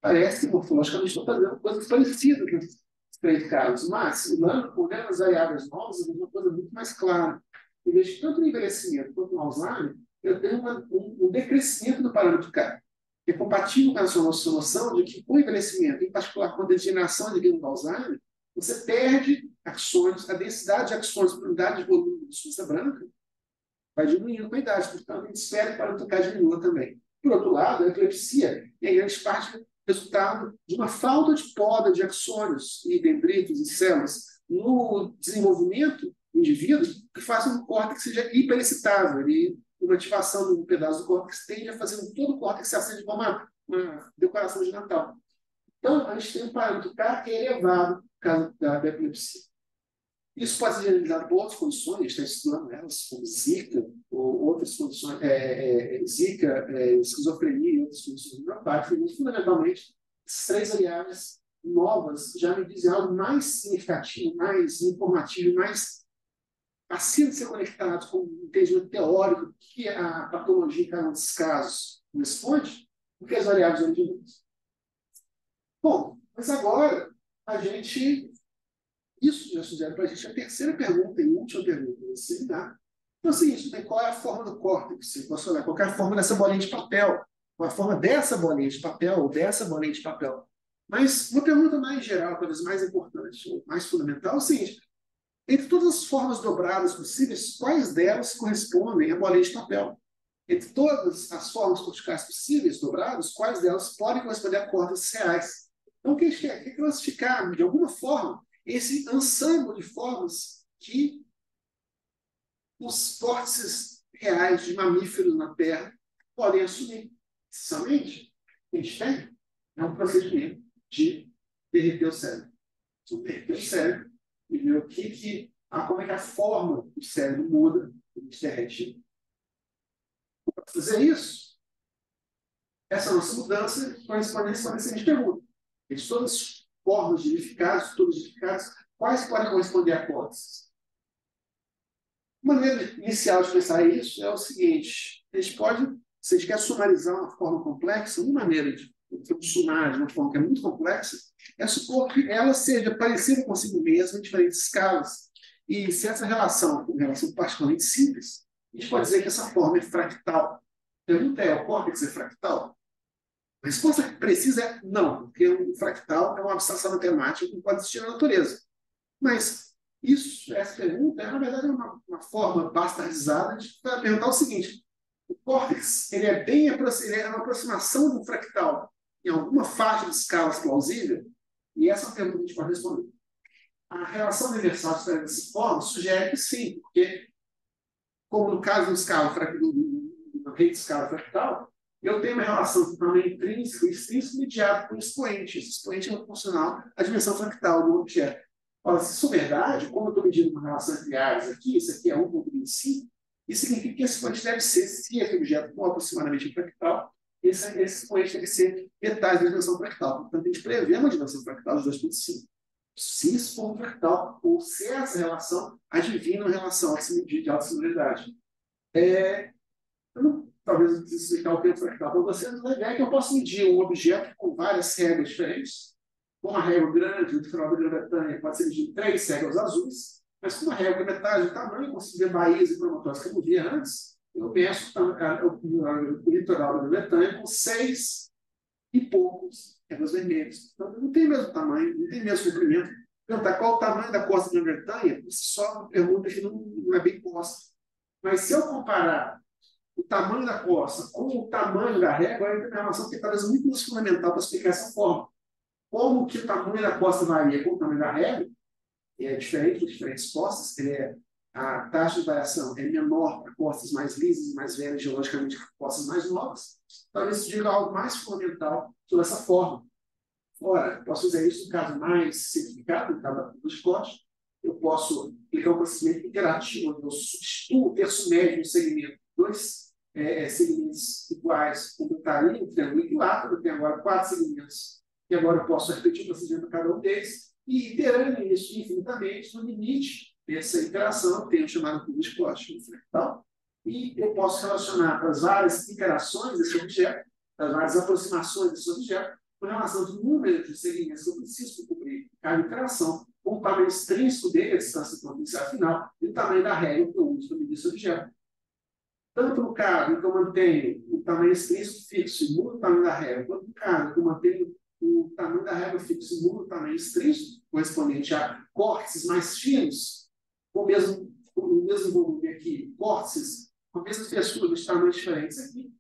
Parece que morfologicamente estou fazendo coisas parecidas nesses três casos, mas, olhando as variáveis novas, eu vejo uma coisa muito mais clara. Eu vejo que tanto no envelhecimento quanto no Alzheimer, eu tenho um decrescimento do parâmetro K, que é compatível com a sua noção de que o envelhecimento, em particular com a degeneração adquirida do Alzheimer, você perde axônios, a densidade de axônios por unidade de volume de substância branca vai diminuindo com a idade, portanto, a gente espera que o tocar diminua também. Por outro lado, a epilepsia é em grande parte resultado de uma falta de poda de axônios e dendritos e células no desenvolvimento do indivíduo que faça um córtex seja hiperexcitável e uma ativação de um pedaço do córtex tende a fazer com todo o córtex se acende como uma decoração de Natal. Então, a gente tem um parâmetro K que é elevado no caso da epilepsia. Isso pode ser generalizado por outras condições, a gente está estudando elas, como Zika, ou outras condições, Zika, esquizofrenia e outras condições neuropáticas, mas fundamentalmente, essas três variáveis novas já me dizem algo mais significativo, mais informativo, mais acima de ser conectado com um entendimento teórico do que a patologia em cada um desses casos responde, do que as variáveis originais. Bom, mas agora a gente... Isso já sugere para a gente a terceira pergunta e última pergunta desse seminário. Então, assim, isso, né? Qual é a forma do córtex? Qual é a forma dessa bolinha de papel? Qual é a forma dessa bolinha de papel ou dessa bolinha de papel? Mas uma pergunta mais geral, talvez mais importante, ou mais fundamental, é o seguinte: entre todas as formas dobradas possíveis, quais delas correspondem à bolinha de papel? Entre todas as formas corticais possíveis dobradas, quais delas podem corresponder a córtex reais? Então, o que a gente quer? Quer classificar, de alguma forma, esse ensemble de formas que os vórtices reais de mamíferos na Terra podem assumir. Precisamente, o que a gente tem é um procedimento de derreter o cérebro. Então, derreter o cérebro e ver como é que a forma do cérebro muda quando a gente derrete. Para fazer isso, essa nossa mudança corresponde a seguinte pergunta: de todas as formas de verificados, todos os verificados, quais podem corresponder a córtex? Uma maneira inicial de pensar isso é o seguinte: a gente pode, se a gente quer sumarizar uma forma complexa, uma maneira de sumar de uma forma que é muito complexa é supor que ela seja parecida consigo mesma em diferentes escalas. E se essa relação é uma relação particularmente simples, a gente pode dizer que essa forma é fractal. A pergunta é: o córtex é fractal? A resposta precisa é não, porque um fractal é uma abstração matemática que não pode existir na natureza. Mas essa pergunta na verdade, uma forma bastardizada de perguntar o seguinte: o córtex ele é uma aproximação de um fractal em alguma faixa de escalas plausível? E essa é uma pergunta que a gente pode responder. A relação universal de dessa forma sugere que sim, porque, como no caso do rede de escala fractal, eu tenho uma relação de tamanho intrínseco e extrínseco mediado por um expoente. Esse expoente é proporcional à dimensão fractal do objeto. Ora, se isso é verdade, como eu estou medindo uma relação entre áreas aqui, isso aqui é 1,25, isso significa que esse expoente deve ser, se esse objeto for aproximadamente fractal, esse expoente deve ser metade da dimensão fractal. Portanto, a gente prevê uma dimensão fractal de 2,5. Se isso for um fractal, ou se essa relação adivina uma relação de alta similaridade. Talvez eu precise explicar o que é fractal para vocês, mas a ideia é que eu posso medir um objeto com várias réguas diferentes. Com uma régua grande, o final da Grã-Bretanha pode ser medido 3 réguas azuis, mas com uma régua metade do tamanho, eu consigo ver baías e promontórios que eu não via antes, eu meço o litoral da Grã-Bretanha com 6 e poucos réguas vermelhas. Então, não tem o mesmo tamanho, não tem o mesmo comprimento. Perguntar qual o tamanho da costa da Grã-Bretanha, só uma pergunta que não é bem posta. Mas se eu comparar o tamanho da costa com o tamanho da régua, é uma informação que talvez muito mais fundamental para explicar essa forma. Como que o tamanho da costa varia com o tamanho da régua, é diferente de diferentes costas, a taxa de variação é menor para costas mais lisas, mais velhas, geologicamente, que costas mais novas. Talvez isso diga algo mais fundamental sobre essa forma. Ora, posso fazer isso no caso mais simplificado, no caso do chicote. Eu posso aplicar um procedimento interativo, onde eu substituo o terço médio no segmento, dois segmentos iguais, completariam o triângulo equilátero. Eu tenho agora 4 segmentos, e agora eu posso repetir o procedimento para cada um deles, e iterando isso infinitamente, no limite dessa interação, eu tenho o chamado curva de chicote fractal, e eu posso relacionar para as várias interações desse objeto, as várias aproximações desse objeto, com relação do número de segmentos que eu preciso cobrir cada interação, com o tamanho extrínseco dele, a distância potencial final, e o tamanho da régua que eu uso para medir esse objeto. Tanto no caso em que eu mantenho o tamanho extrínseco fixo e mudo o tamanho da régua, quanto no caso em que eu mantenho o tamanho da régua fixa muda o tamanho extrínseco, correspondente a córtices mais finos, com o mesmo volume aqui, córtices com a mesma espessura de tamanhos diferentes aqui.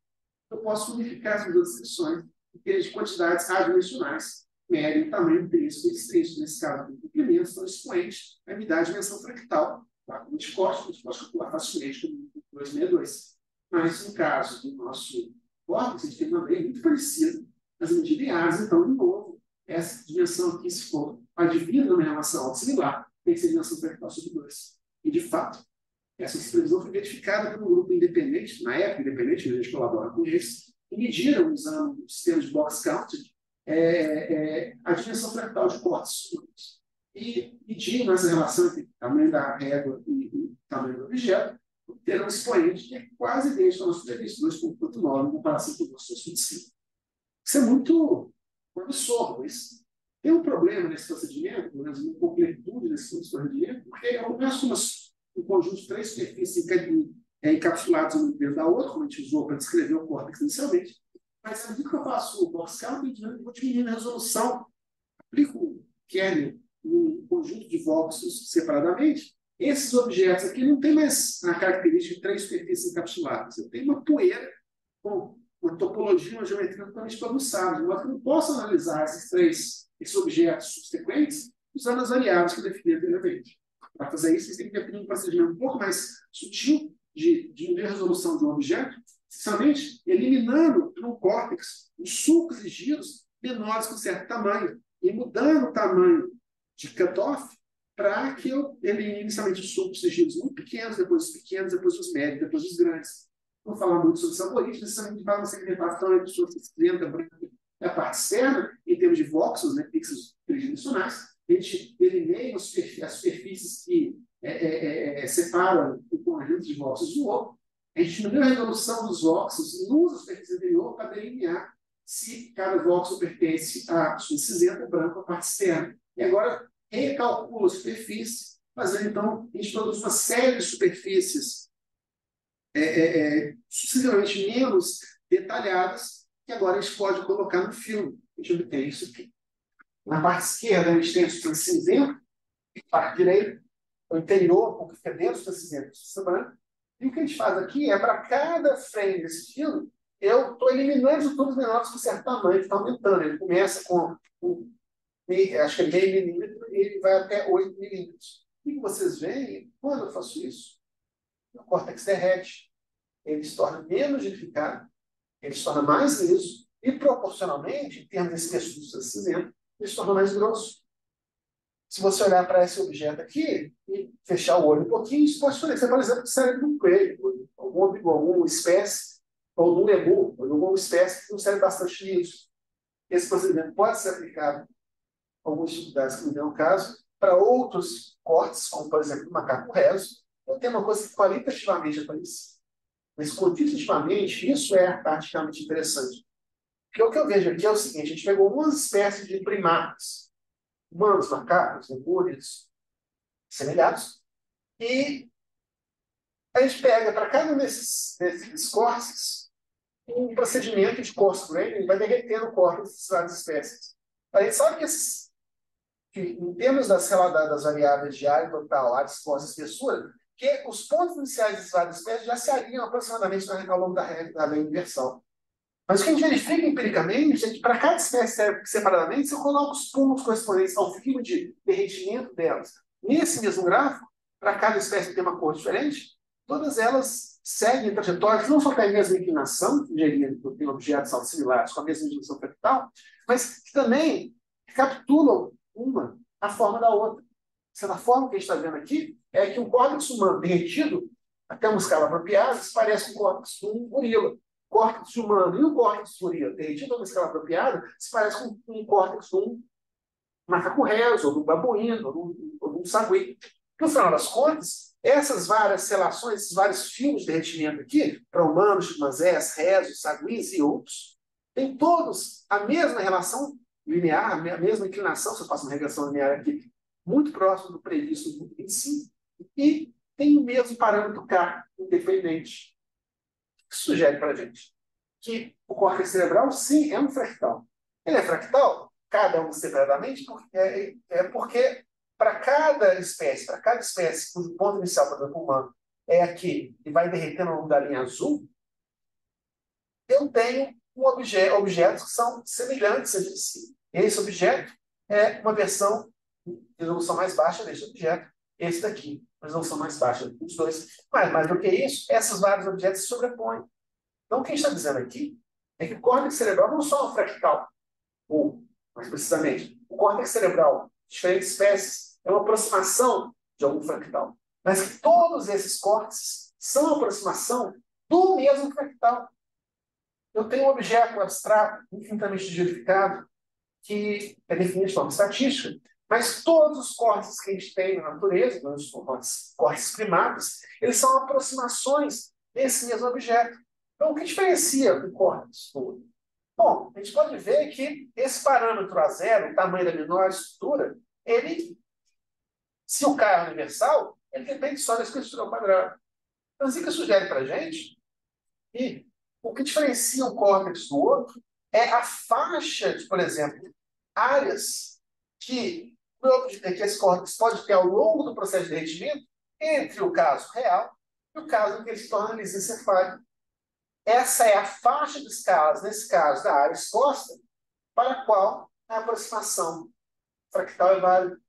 Eu posso unificar essas duas descrições de quantidades adimensionais, médio, tamanho intrínseco e extrínseco. Nesse caso, o complemento são expoentes a me dar a dimensão fractal. Tá? A gente pode calcular facilmente com 262. Mas, no caso do nosso córtex, a gente tem uma lei muito parecida nas medidas lineares. Então, de novo, essa dimensão aqui, se for advida numa relação autossimilar, tem que ser dimensão fractal sobre 2. E, de fato, essa previsão foi verificada por um grupo independente, na época independente, a gente colabora com eles, e mediram, usando o sistema de box count, a dimensão fractal de córtex. E mediram essa relação entre o tamanho da régua e o tamanho do objeto, ter um expoente que é quase idêntico ao nosso previsto, 2,9 em comparação com o nosso subsídio. Isso é muito promissor, mas tem um problema nesse procedimento, pelo menos uma completude nesse procedimento, porque não é só um conjunto de 3 superfícies encapsuladas uma dentro da outra, como a gente usou para descrever o córtex inicialmente, mas à medida que eu faço o box count, eu vou diminuindo a resolução, aplico o kernel num conjunto de voxels separadamente. Esses objetos aqui não tem mais a característica de 3 superfícies encapsuladas. Eu tenho uma poeira com uma topologia, uma geometria totalmente bagunçada, de modo que eu não posso analisar esses objetos subsequentes usando as variáveis que eu defini anteriormente. Para fazer isso, vocês têm que definir um procedimento um pouco mais sutil de diminuir a resolução de um objeto, essencialmente eliminando no córtex os sulcos e giros menores com certo tamanho e mudando o tamanho de cutoff para que eu elimine inicialmente os sulcos e giros muito pequenos, depois os pequenos, depois os médios, depois os grandes. Não vou falar muito sobre esse algoritmo, necessariamente para uma segmentação entre suas cinzenta, branca e a parte externa, em termos de voxels, né, pixels tridimensionais. A gente eliminei as superfícies que separam o conjunto de voxels do outro. A gente diminuiu a resolução dos voxels e usa a superfície anterior para delinear se cada voxel pertence à sua cinzenta, branca ou à parte externa. E agora recalcula a superfície, fazendo então, a gente produz uma série de superfícies sucessivamente menos detalhadas, que agora a gente pode colocar no filme. A gente obtém isso aqui. Na parte esquerda, a gente tem a substância cinzenta, na parte direita, o interior, o que fica dentro da cinzenta, a substância branca. E o que a gente faz aqui é, para cada frame desse filme, eu estou eliminando os tubos menores com certo tamanho, que está aumentando. Ele começa com, acho que é meio milímetro, e ele vai até 8 milímetros. O que vocês veem, quando eu faço isso, o córtex derrete, ele se torna menos unificado, ele se torna mais liso, e proporcionalmente, em termos de espessura cinzenta, ele se torna mais grosso. Se você olhar para esse objeto aqui e fechar o olho um pouquinho, isso pode parecer, por exemplo, o cérebro de um coelho, alguma espécie, ou de um lemur, ou de alguma espécie que tem um cérebro bastante liso. Esse procedimento pode ser aplicado, algumas dificuldades que me dão o caso, para outros cortes, como, por exemplo, o macaco rezo. Eu tenho uma coisa que qualitativamente é parecida. Mas quantitativamente, isso é praticamente interessante. Porque o que eu vejo aqui é o seguinte: a gente pegou algumas espécies de primatas, humanos, macacos, lemures, semelhados, e a gente pega para cada um desses córtex um procedimento de coarse graining, vai derretendo o córtex dessas várias espécies. A gente sabe que em termos das variáveis de área total, área exposta e espessura, que os pontos iniciais dessas várias espécies já se alinham aproximadamente ao longo da lei universal. Mas o que a gente verifica empiricamente é que para cada espécie separadamente, você coloca os pontos correspondentes ao fio de derretimento delas. Nesse mesmo gráfico, para cada espécie que tem uma cor diferente, todas elas seguem trajetórias que não só têm a mesma inclinação, em objetos autossimilares com a mesma dimensão fractal, mas que também recapitulam a forma da outra. A forma que a gente está vendo aqui é que um córtex humano derretido, até uma escala apropriada, se parece com o córtex de um gorila. O córtex humano e o córtex de gorila derretido a uma escala apropriada se parece com um córtex de um macaco rezo, ou de um babuíno, ou de um sagui. No final das contas, essas várias relações, esses vários fios de derretimento aqui, para humanos, chimpanzés, rezos, saguis e outros, têm todos a mesma relação linear, a mesma inclinação, se eu faço uma regressão linear aqui, muito próximo do previsto no 25, e tem o mesmo parâmetro K, independente. O que sugere para a gente? Que o córtex cerebral, sim, é um fractal. Ele é fractal cada um separadamente, porque para cada espécie cujo ponto inicial, por exemplo, humano, é aqui e vai derretendo ao longo da linha azul, eu tenho objetos que são semelhantes entre si. Esse objeto é uma versão de resolução mais baixa desse objeto. Esse daqui, resolução mais baixa dos dois. Mas mais do que isso, esses vários objetos se sobrepõem. Então, o que a gente está dizendo aqui é que o córtex cerebral não só é um fractal, ou, mais precisamente, o córtex cerebral de diferentes espécies é uma aproximação de algum fractal. Mas que todos esses córtices são a aproximação do mesmo fractal. Eu tenho um objeto abstrato, infinitamente dignificado, que é definido de forma estatística, mas todos os córtex que a gente tem na natureza, os córtex primários, eles são aproximações desse mesmo objeto. Então, o que diferencia o córtex todo? Bom, a gente pode ver que esse parâmetro A0, o tamanho da menor estrutura, ele, se o K é universal, ele depende só da estrutura ao quadrado. Então, isso que sugere para a gente que o que diferencia um córtex do outro é a faixa de, por exemplo, áreas que esse córtex pode ter ao longo do processo de derretimento entre o caso real e o caso em que ele se torna lisencefálico. Essa é a faixa de escalas, nesse caso, da área exposta, para a qual a aproximação fractal é válida.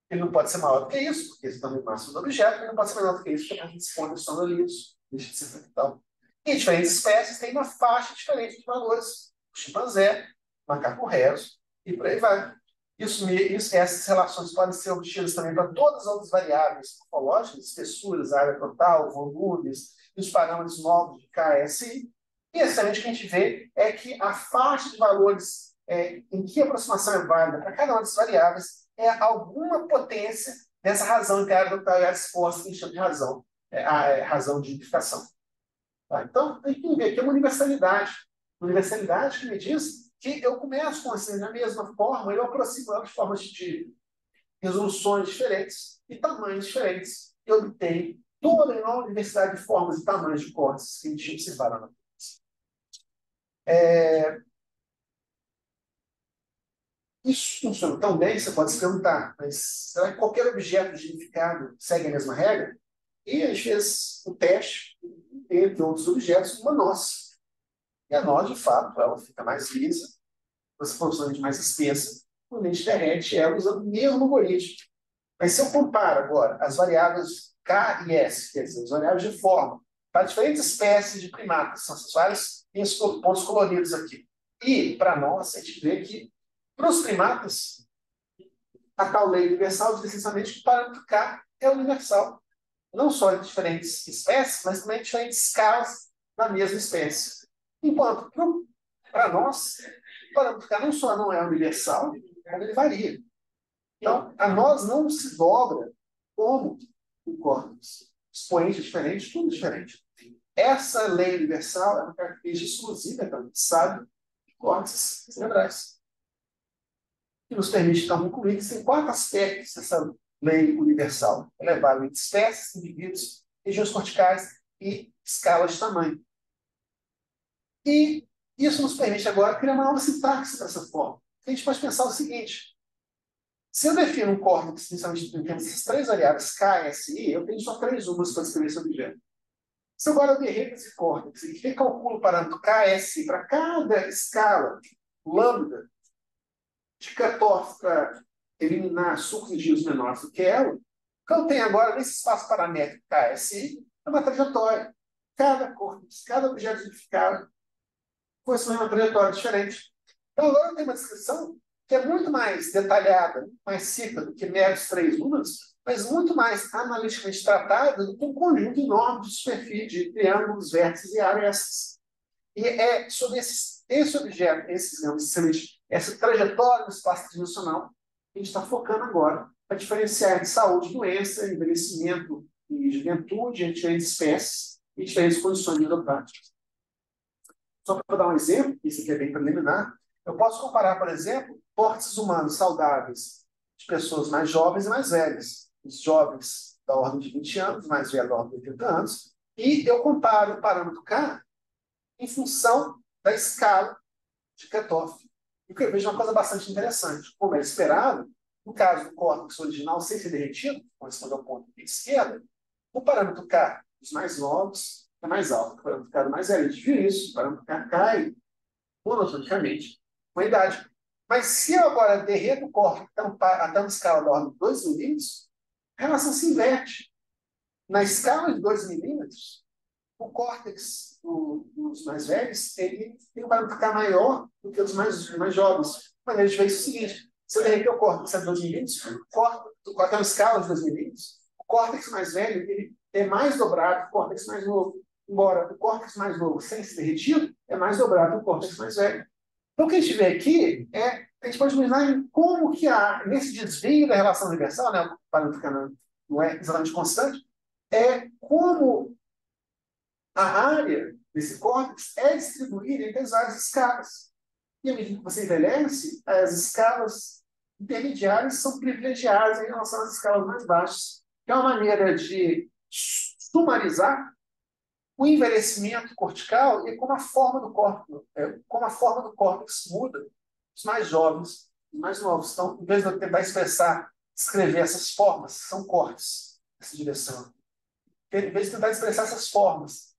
Ele não pode ser maior do que isso, porque esse é o tamanho máximo do objeto, ele não pode ser menor do que isso, porque a gente expõe só no liso, deixa de ser fractal. E diferentes espécies têm uma faixa diferente de valores. O chimpanzé, o macaco rezo, e por aí vai. Essas relações podem ser obtidas também para todas as outras variáveis morfológicas, espessuras, área total, volumes, e os parâmetros novos de KSI. E exatamente o que a gente vê é que a faixa de valores em que a aproximação é válida para cada uma das variáveis é alguma potência dessa razão que a área total é exposta, que a gente chama de razão, a razão de identificação. Tá? Então, tem que ver que é uma universalidade. Uma universalidade que me diz que eu começo com assim, da mesma forma, eu aproximo de formas de resoluções diferentes e tamanhos diferentes. Eu obtenho toda a enorme diversidade de formas e tamanhos de córtex que a gente observar na natureza. Isso funciona tão bem, você pode se perguntar, mas será que qualquer objeto dignificado segue a mesma regra? E a gente fez o teste, entre outros objetos, uma noz. E a noz, de fato, ela fica mais lisa, você proporcionalmente mais espessa, quando a gente derrete ela usando o mesmo algoritmo. Mas se eu comparo agora as variáveis K e S, quer dizer, as variáveis de forma, para diferentes espécies de primatas, são essas várias pontos coloridos aqui. E, para nós, a gente vê que, para os primatas, a tal lei universal diz essencialmente que o parâmetro K é universal. Não só em diferentes espécies, mas também em diferentes escalas da mesma espécie. Enquanto, para nós, o parâmetro K não só não é universal, como ele varia. Então, a nós não se dobra como o córtex. Expoente diferente, tudo diferente. Essa lei universal é uma característica exclusiva, então, a gente sabe, de córtex cerebrais. Que nos permite, então, concluir que tem 4 aspectos dessa lei universal. Ela é válida entre espécies, indivíduos, regiões corticais e escalas de tamanho. E isso nos permite agora criar uma nova sintaxe dessa forma. A gente pode pensar o seguinte: se eu defino um córtex, principalmente em termos dessas 3 variáveis, K, S e I, eu tenho só 3 números para descrever esse objeto. Se agora eu derreto esse córtex e recalculo o parâmetro K, S, I para cada escala lambda de cutoff para eliminar sucos e giros menores do que ela, o que eu tenho agora nesse espaço paramétrico K, S, I é uma trajetória. Cada córtex, cada objeto identificado corresponde a uma trajetória diferente. Então agora eu tenho uma descrição que é muito mais detalhada, muito mais rica do que meros 3 números, mas muito mais analiticamente tratada do que um conjunto enorme de superfície, de triângulos, vértices e arestas. E é sobre esse objeto, essa trajetória no espaço tridimensional que a gente está focando agora para diferenciar entre saúde, doença, envelhecimento e juventude, entre diferentes espécies e diferentes condições neuropáticas. Só para dar um exemplo, isso aqui é bem preliminar, eu posso comparar, por exemplo, córtex humanos saudáveis de pessoas mais jovens e mais velhas. Os jovens da ordem de 20 anos, mais velhos da ordem de 80 anos, e eu comparo o parâmetro K em função da escala de cutoff. E que eu vejo uma coisa bastante interessante. Como é esperado, no caso do córtex original sem ser derretido, corresponde ao ponto de esquerda, o parâmetro K dos mais novos é mais alto. O parâmetro K do mais velho, a gente viu isso. O parâmetro K cai monotonicamente com a idade. Mas se eu agora derreto o córtex até uma escala da ordem de 2 milímetros, a relação se inverte. Na escala de 2 milímetros, o córtex dos mais velhos ele tem um parâmetro K maior do que os mais jovens. Mas a gente vê isso o seguinte: se eu derreter o córtex a 2 milímetros, até uma escala de 2 milímetros, o córtex mais velho ele é mais dobrado que o córtex mais novo. Embora o córtex mais novo, sem ser derretido, é mais dobrado que o córtex mais velho. Então, o que a gente vê aqui é, a gente pode imaginar em como que nesse desvio da relação universal, né, o parâmetro K não é exatamente constante, é como a área desse córtex é distribuída entre as várias escalas. E à medida que você envelhece, as escalas intermediárias são privilegiadas em relação às escalas mais baixas. Que é uma maneira de sumarizar o envelhecimento cortical e como a forma do córtex muda. Os mais jovens, os mais novos. Então, em vez de eu tentar escrever essas formas, são cortes nessa direção. Em vez de tentar expressar essas formas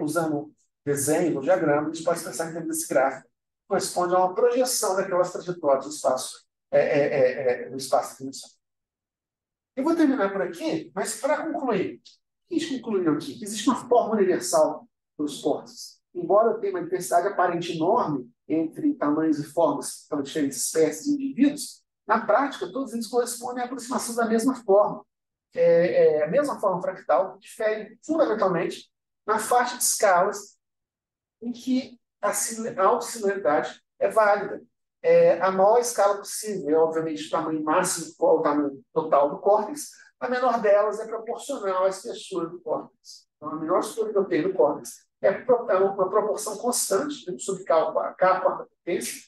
usando desenho, diagrama, a gente pode expressar em termos desse gráfico. Corresponde a uma projeção daquelas trajetórias do espaço dimensional. Eu vou terminar por aqui, mas para concluir, o que a gente concluiu aqui? Existe uma forma universal para os cortes. Embora tenha uma diversidade aparente enorme entre tamanhos e formas para diferentes espécies de indivíduos, na prática, todos eles correspondem à aproximação da mesma forma. A mesma forma fractal, difere fundamentalmente na faixa de escalas em que a autossimilaridade é válida. A maior escala possível é, obviamente, o tamanho máximo, o tamanho total do córtex, a menor delas é proporcional à espessura do córtex. Então, a menor espessura que eu tenho do córtex é uma proporção constante, sobre K quarta potência,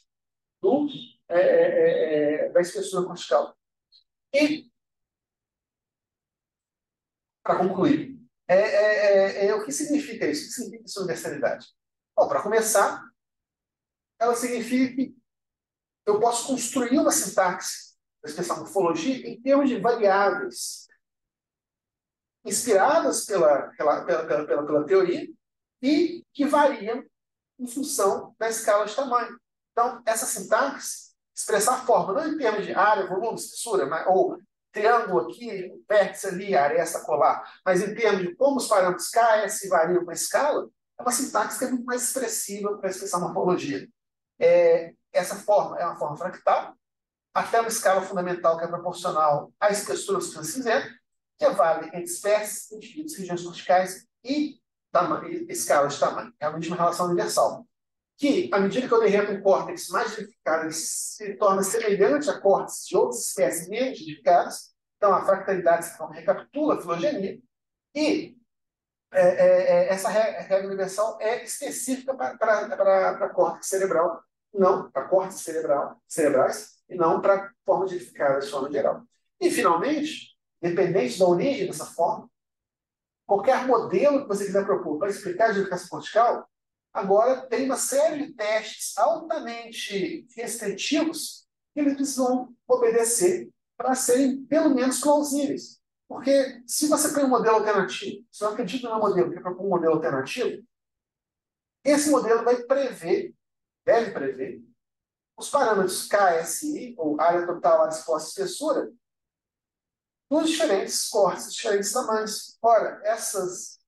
da espessura cortical. E, para concluir, o que significa isso? O que significa essa universalidade? Bom, para começar, ela significa que eu posso construir uma sintaxe da expressão morfologia em termos de variáveis inspiradas pela teoria e que variam em função da escala de tamanho. Então, essa sintaxe expressar a forma não em termos de área, volume, espessura, ou triângulo aqui, vértice ali, aresta colar, mas em termos de como os parâmetros K, S variam com a escala, é uma sintaxe que é muito mais expressiva para expressar morfologia. Essa forma é uma forma fractal, até uma escala fundamental que é proporcional à espessura do sistema cinzento, que vale entre espécies, indivíduos, regiões corticais e escalas de tamanho. É a mesma relação universal. Que, à medida que eu derreto um córtex mais verificado, ele se torna semelhante a córtex de outras espécies menos verificadas. Então, a fractalidade recapitula a filogenia. E essa regra universal é específica para córtex cerebral, não para córtex cerebrais, e não para formas verificadas de forma geral. E, finalmente, dependente da origem dessa forma, qualquer modelo que você quiser propor para explicar a edificação cortical, agora tem uma série de testes altamente restritivos que eles precisam obedecer para serem, pelo menos, plausíveis. Porque se você tem um modelo alternativo, se eu acredito no meu modelo, que propõe um modelo alternativo, esse modelo deve prever, os parâmetros KSI, ou área total, área exposta, espessura, dos diferentes cortes, diferentes tamanhos. Ora, essas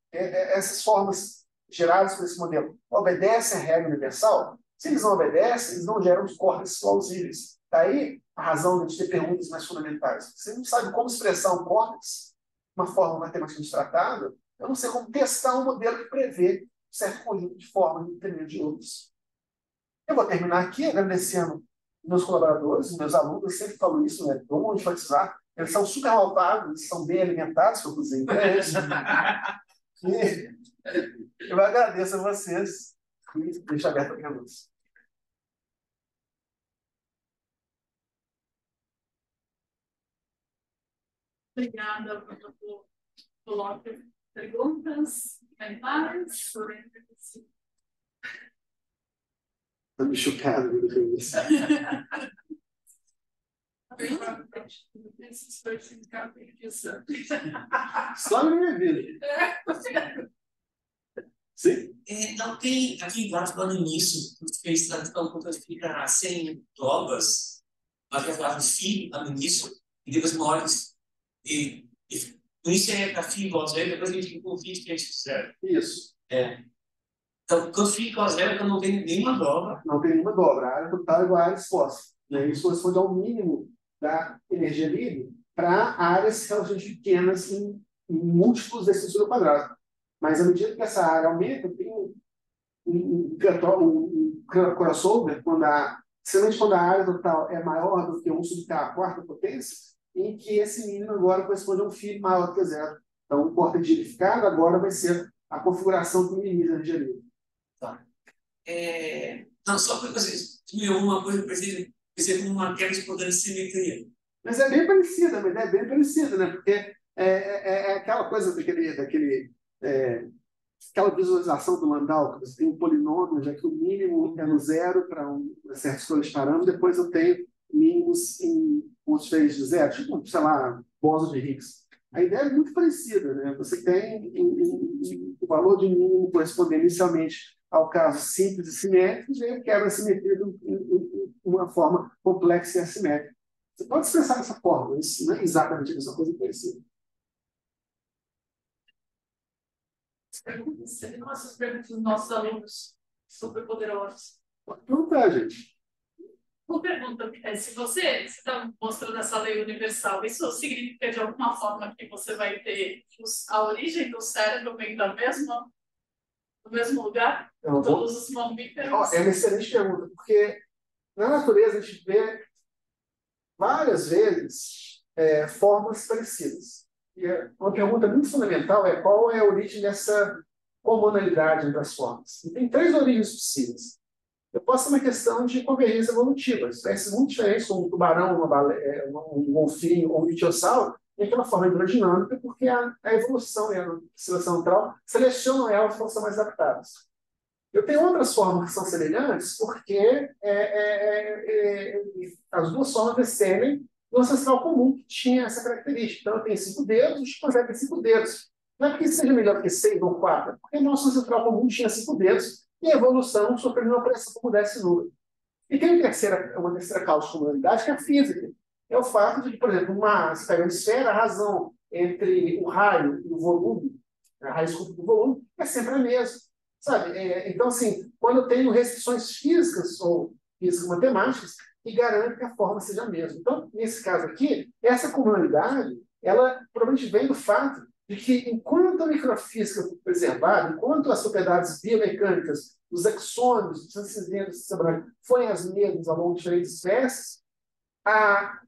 formas geradas por esse modelo obedecem à regra universal? Se eles não obedecem, eles não geram os cortes plausíveis. Daí a razão de ter perguntas mais fundamentais. Você não sabe como expressar um córtex de uma forma matematicamente tratada, eu não sei como testar um modelo que prevê um certo conjunto de formas independente de outros. Eu vou terminar aqui agradecendo meus colaboradores, meus alunos, eu sempre falo isso, né? Vamos enfatizar. Eles são super mal pagos, eles são bem alimentados, que eu cozinho para eles. E eu agradeço a vocês e deixo aberto a perguntas. Obrigada por colocar perguntas, comentários sobre a entrevista. Tá me chocado. Só na minha vida. Sim? Não tem aqui embaixo, lá no início, você fez tradução quando fica sem dobras, mas vai falar de φ lá no início, e depois uma hora no início é para φ igual a zero, depois a gente fica com φ que é zero. Isso. Então, quando φ igual a zero, não tem nenhuma dobra. Não tem nenhuma dobra. A área total é igual à área exposta. Isso corresponde ao mínimo da energia livre para áreas relativamente pequenas em múltiplos da estrutura quadrada. Mas à medida que essa área aumenta, tem um crossover, especialmente quando a área total é maior do que 1 sobre k, a quarta potência, em que esse mínimo agora corresponde a um φ maior que zero. Então, o córtex edificado agora vai ser a configuração que minimiza a energia livre. Tá. Não, só para vocês, uma coisa que precisa como uma quebra de poder de simetria. Mas é bem parecida, né? Porque é aquela coisa aquela visualização do Landau, que você tem um polinômio, já que o mínimo é no zero para certas coisas de parâmetro, depois eu tenho mínimos com os feitos de zero, tipo, sei lá, boson de Higgs. A ideia é muito parecida, né? Você tem o valor de mínimo correspondendo inicialmente ao caso simples e simétrico, e aí quebra a simetria de uma forma complexa e assimétrica. Você pode pensar dessa forma, isso não é exatamente a mesma coisa parecida. Nossas perguntas dos nossos alunos super poderosos. Pode perguntar, gente. Uma pergunta é, se você está mostrando essa lei universal, isso significa de alguma forma que você vai ter a origem do cérebro vem do mesmo lugar? Todos os mamíferos? É uma excelente pergunta, porque na natureza a gente vê várias vezes formas parecidas. E uma pergunta muito fundamental é qual é a origem dessa comunalidade entre as formas. E tem 3 origens possíveis. Eu posso ter uma questão de convergência evolutiva. Espécies muito diferentes, como um tubarão, um golfinho ou um dinossauro, tem aquela forma hidrodinâmica, porque a evolução e a seleção natural selecionam elas para ser mais adaptadas. Eu tenho outras formas que são semelhantes, porque as duas formas descendem do ancestral comum, que tinha essa característica. Então, eu tenho 5 dedos, o chimpanzé tem 5 dedos. Não é porque seja melhor que 6 ou 4, porque o nosso ancestral comum tinha 5 dedos, e a evolução sofreu uma pressão como desce nula. E tem uma terceira causa de comunidade, que é a física. É o fato de que, por exemplo, você pega uma esfera, a razão entre o raio e o volume, a raiz cúbica do volume, é sempre a mesma. Sabe? Então, assim, quando eu tenho restrições físicas ou físico-matemáticas, que garantem que a forma seja a mesma. Então, nesse caso aqui, essa comunalidade, ela provavelmente vem do fato de que, enquanto a microfísica foi preservada, enquanto as propriedades biomecânicas dos axônios, dos cinzentos, forem as mesmas ao longo de diferentes espécies, a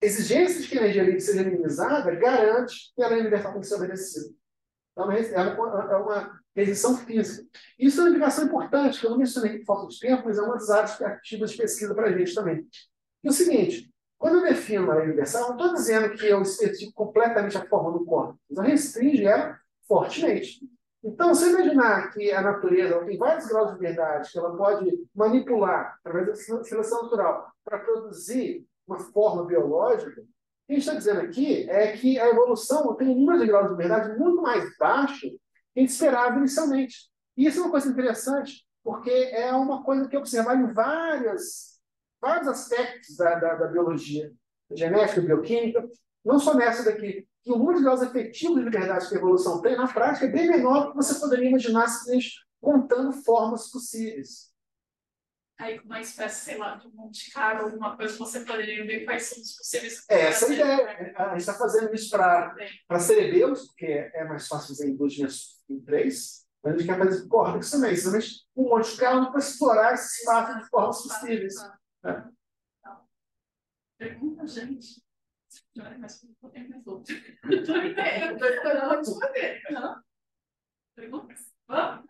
exigência de que a energia livre seja minimizada garante que a lei universal tem que ser obedecida. Então, é uma restrição física. Isso é uma implicação importante, que eu não mencionei por falta de tempo, mas é uma das áreas ativas de pesquisa para a gente também. E o seguinte, quando eu defino uma lei universal, não estou dizendo que eu especifico completamente a forma do corpo, mas eu restringo ela fortemente. Então, se eu imaginar que a natureza ela tem vários graus de liberdade, que ela pode manipular, através da seleção natural, para produzir uma forma biológica, o que a gente está dizendo aqui é que a evolução tem um número de graus de liberdade muito mais baixo do que a gente esperava inicialmente. E isso é uma coisa interessante, porque é uma coisa que é observada em vários aspectos da biologia, da genética, bioquímica, não só nessa daqui, que o número de graus efetivos de liberdade que a evolução tem, na prática, é bem menor do que você poderia imaginar simplesmente contando formas possíveis. Aí, com uma espécie, sei lá, de um Monte Carlo, alguma coisa, você poderia ver quais são os possíveis. Essa é a ideia. A gente está fazendo isso para cerebelos, porque é mais fácil fazer em 2 dimensões em 3, mas a gente quer fazer com córtex também, simplesmente um Monte Carlo para explorar esse espaço de formas possíveis. Pergunta, gente. Mas não tem mais outro. Estou esperando responder. Perguntas? Vamos?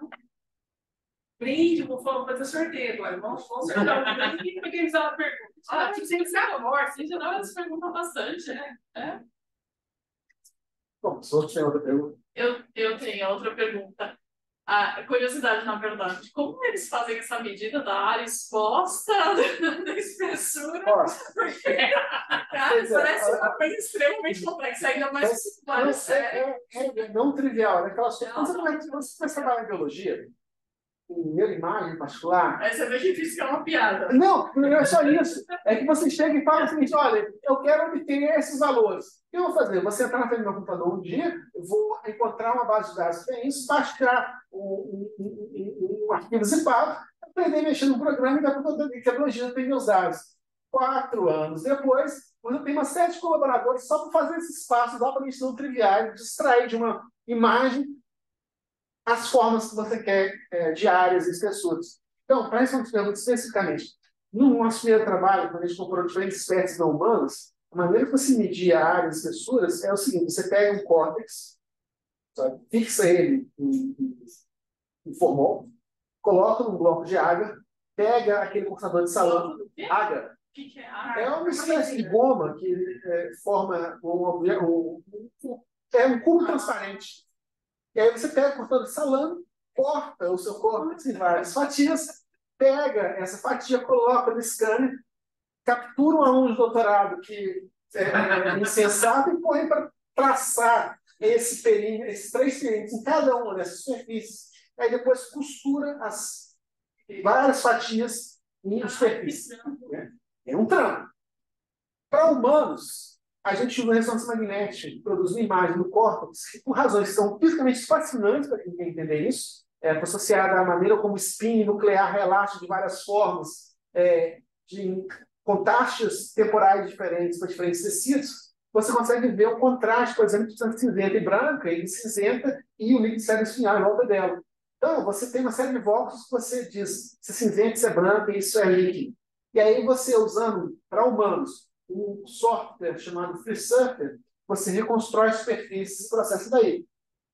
Brinde, vou fazer sorteio agora. Vamos sortear um brinde para quem fizer uma pergunta. Tem que ser amor. Em geral, eles perguntam bastante, né? Bom, se você tem outra pergunta. Eu tenho outra pergunta. A curiosidade, na verdade, como eles fazem essa medida da área exposta, da espessura? Porque, cara, parece uma coisa extremamente complexa, ainda mais uma série. Não trivial, né? Aquelas coisas. Você trabalha em biologia, em neuroimagem em particular. Aí você vê que física é uma piada. Não é só isso. É que você chega e fala o seguinte: olha, eu quero obter esses valores. O que eu vou fazer? Você entrar na frente do meu computador um dia, eu vou encontrar uma base de dados que tem isso, baixar um arquivo zipado, aprender a mexer no programa e dar para poder que a biologia tem meus dados. 4 anos depois, eu tenho uma série de colaboradores só para fazer esses passos altamente não triviais, distrair de uma imagem as formas que você quer, diárias e espessuras. Então, para essa pergunta especificamente, no nosso primeiro trabalho, quando a gente comparou diferentes espécies não humanas, a maneira que você medir a área e espessuras é o seguinte: você pega um córtex, sabe, fixa ele em formol, coloca num bloco de água, pega aquele cortador de salão, água. O que é água? É uma espécie de goma que forma um cubo transparente. E aí você pega o cortador de salame, corta o seu córtex em várias fatias, pega essa fatia, coloca no scanner, captura um aluno de doutorado que é insensato e põe para traçar esses 3 perímetros em cada uma dessas superfícies. Aí depois costura as várias fatias em superfície. É um trampo. Para humanos, a gente usa ressonância magnética, que produz uma imagem do córtex, que por razões que são fisicamente fascinantes para quem quer entender isso, associada à maneira como o spin nuclear relaxa de várias formas, com taxas temporais diferentes para diferentes tecidos, você consegue ver o contraste, por exemplo, de cinzenta e branca, e cinzenta e o líquido sério espinhal em volta dela. Então, você tem uma série de voxels que você diz se cinzenta, isso é branca, isso é líquido. E aí você, usando, para humanos, um software chamado FreeSurfer, você reconstrói a superfície e processa daí.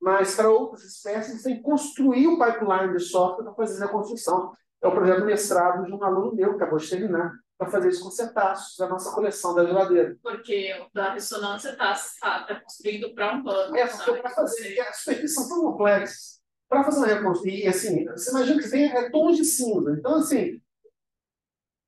Mas para outras espécies, você tem que construir o pipeline de software para fazer a construção. É o projeto de mestrado de um aluno meu, que acabou de terminar, para fazer isso com cetáceos, da nossa coleção da geladeira. Porque da ressonância está construído para um banco. Para fazer, porque as superfícies são tão complexas. Para fazer uma reconstrução, e assim, você imagina que tem tons de cinza. Então, assim,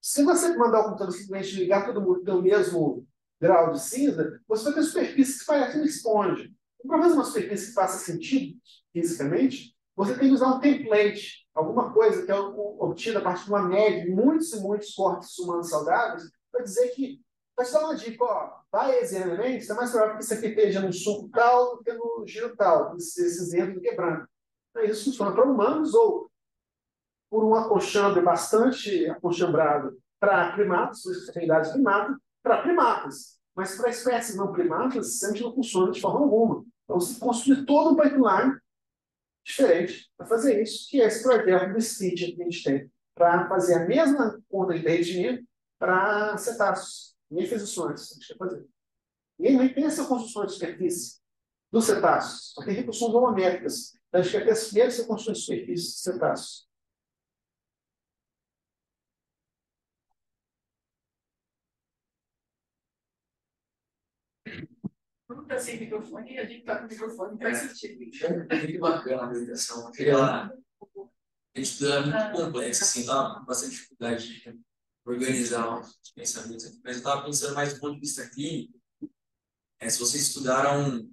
se você mandar o computador simplesmente ligar todo mundo no mesmo grau de cinza, você vai ter superfícies que parecem uma esponja. Para fazer uma superfície que faça sentido fisicamente, você tem que usar um template, alguma coisa que é obtida a partir de uma média de muitos e muitos cortes humanos saudáveis, para dizer que, para te dar uma dica, biasianamente, é mais provável que isso aqui esteja no suco tal do que no giro tal, esse cinzento do que branco. Então, isso funciona para humanos ou por um acolchambre bastante acochambrado para primatas, especialidades primatas, para primatas. Mas para espécies não primatas, sempre não funciona de forma alguma. Então, você construir todo um pipeline diferente para fazer isso, que é esse projeto do Stitch que a gente tem, para fazer a mesma conta de derretimento para cetáceos. Ninguém fez isso antes, a gente quer fazer. Ninguém tem essa construção de superfície dos cetáceos, só tem reconstruções holométricas. Então, a gente quer ter as primeiras reconstruções de superfície dos cetáceos. Nunca sem microfone e a gente está com o microfone, faz sentido. É muito bacana a apresentação. A estudo muito complexa, assim, dá bastante dificuldade de organizar os pensamentos. Mas eu estava pensando mais do ponto de vista clínico, se vocês estudaram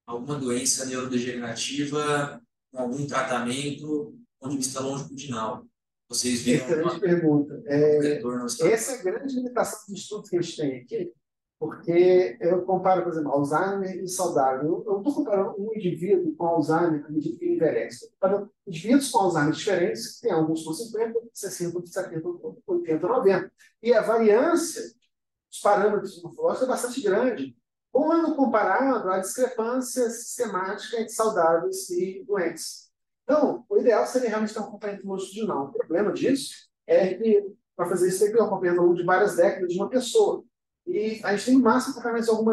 alguma doença neurodegenerativa, com algum tratamento, do ponto de vista longitudinal. Vocês viram excelente pergunta. Essa é a grande limitação dos estudos que a gente tem aqui, porque eu comparo, por exemplo, Alzheimer e saudável. Eu não estou comparando um indivíduo com Alzheimer à medida que ele envelhece. Estou comparando indivíduos com Alzheimer diferentes, que tem alguns com 50, 60, 70, 80, 90. E a variância dos parâmetros morfológicos é bastante grande, quando comparado à discrepância sistemática entre saudáveis e doentes. Então, o ideal seria realmente ter um acompanhamento longitudinal. O problema disso é que, para fazer isso, tem que ter um acompanhamento ao longo de várias décadas de uma pessoa. E a gente tem, no máximo, acompanhamento de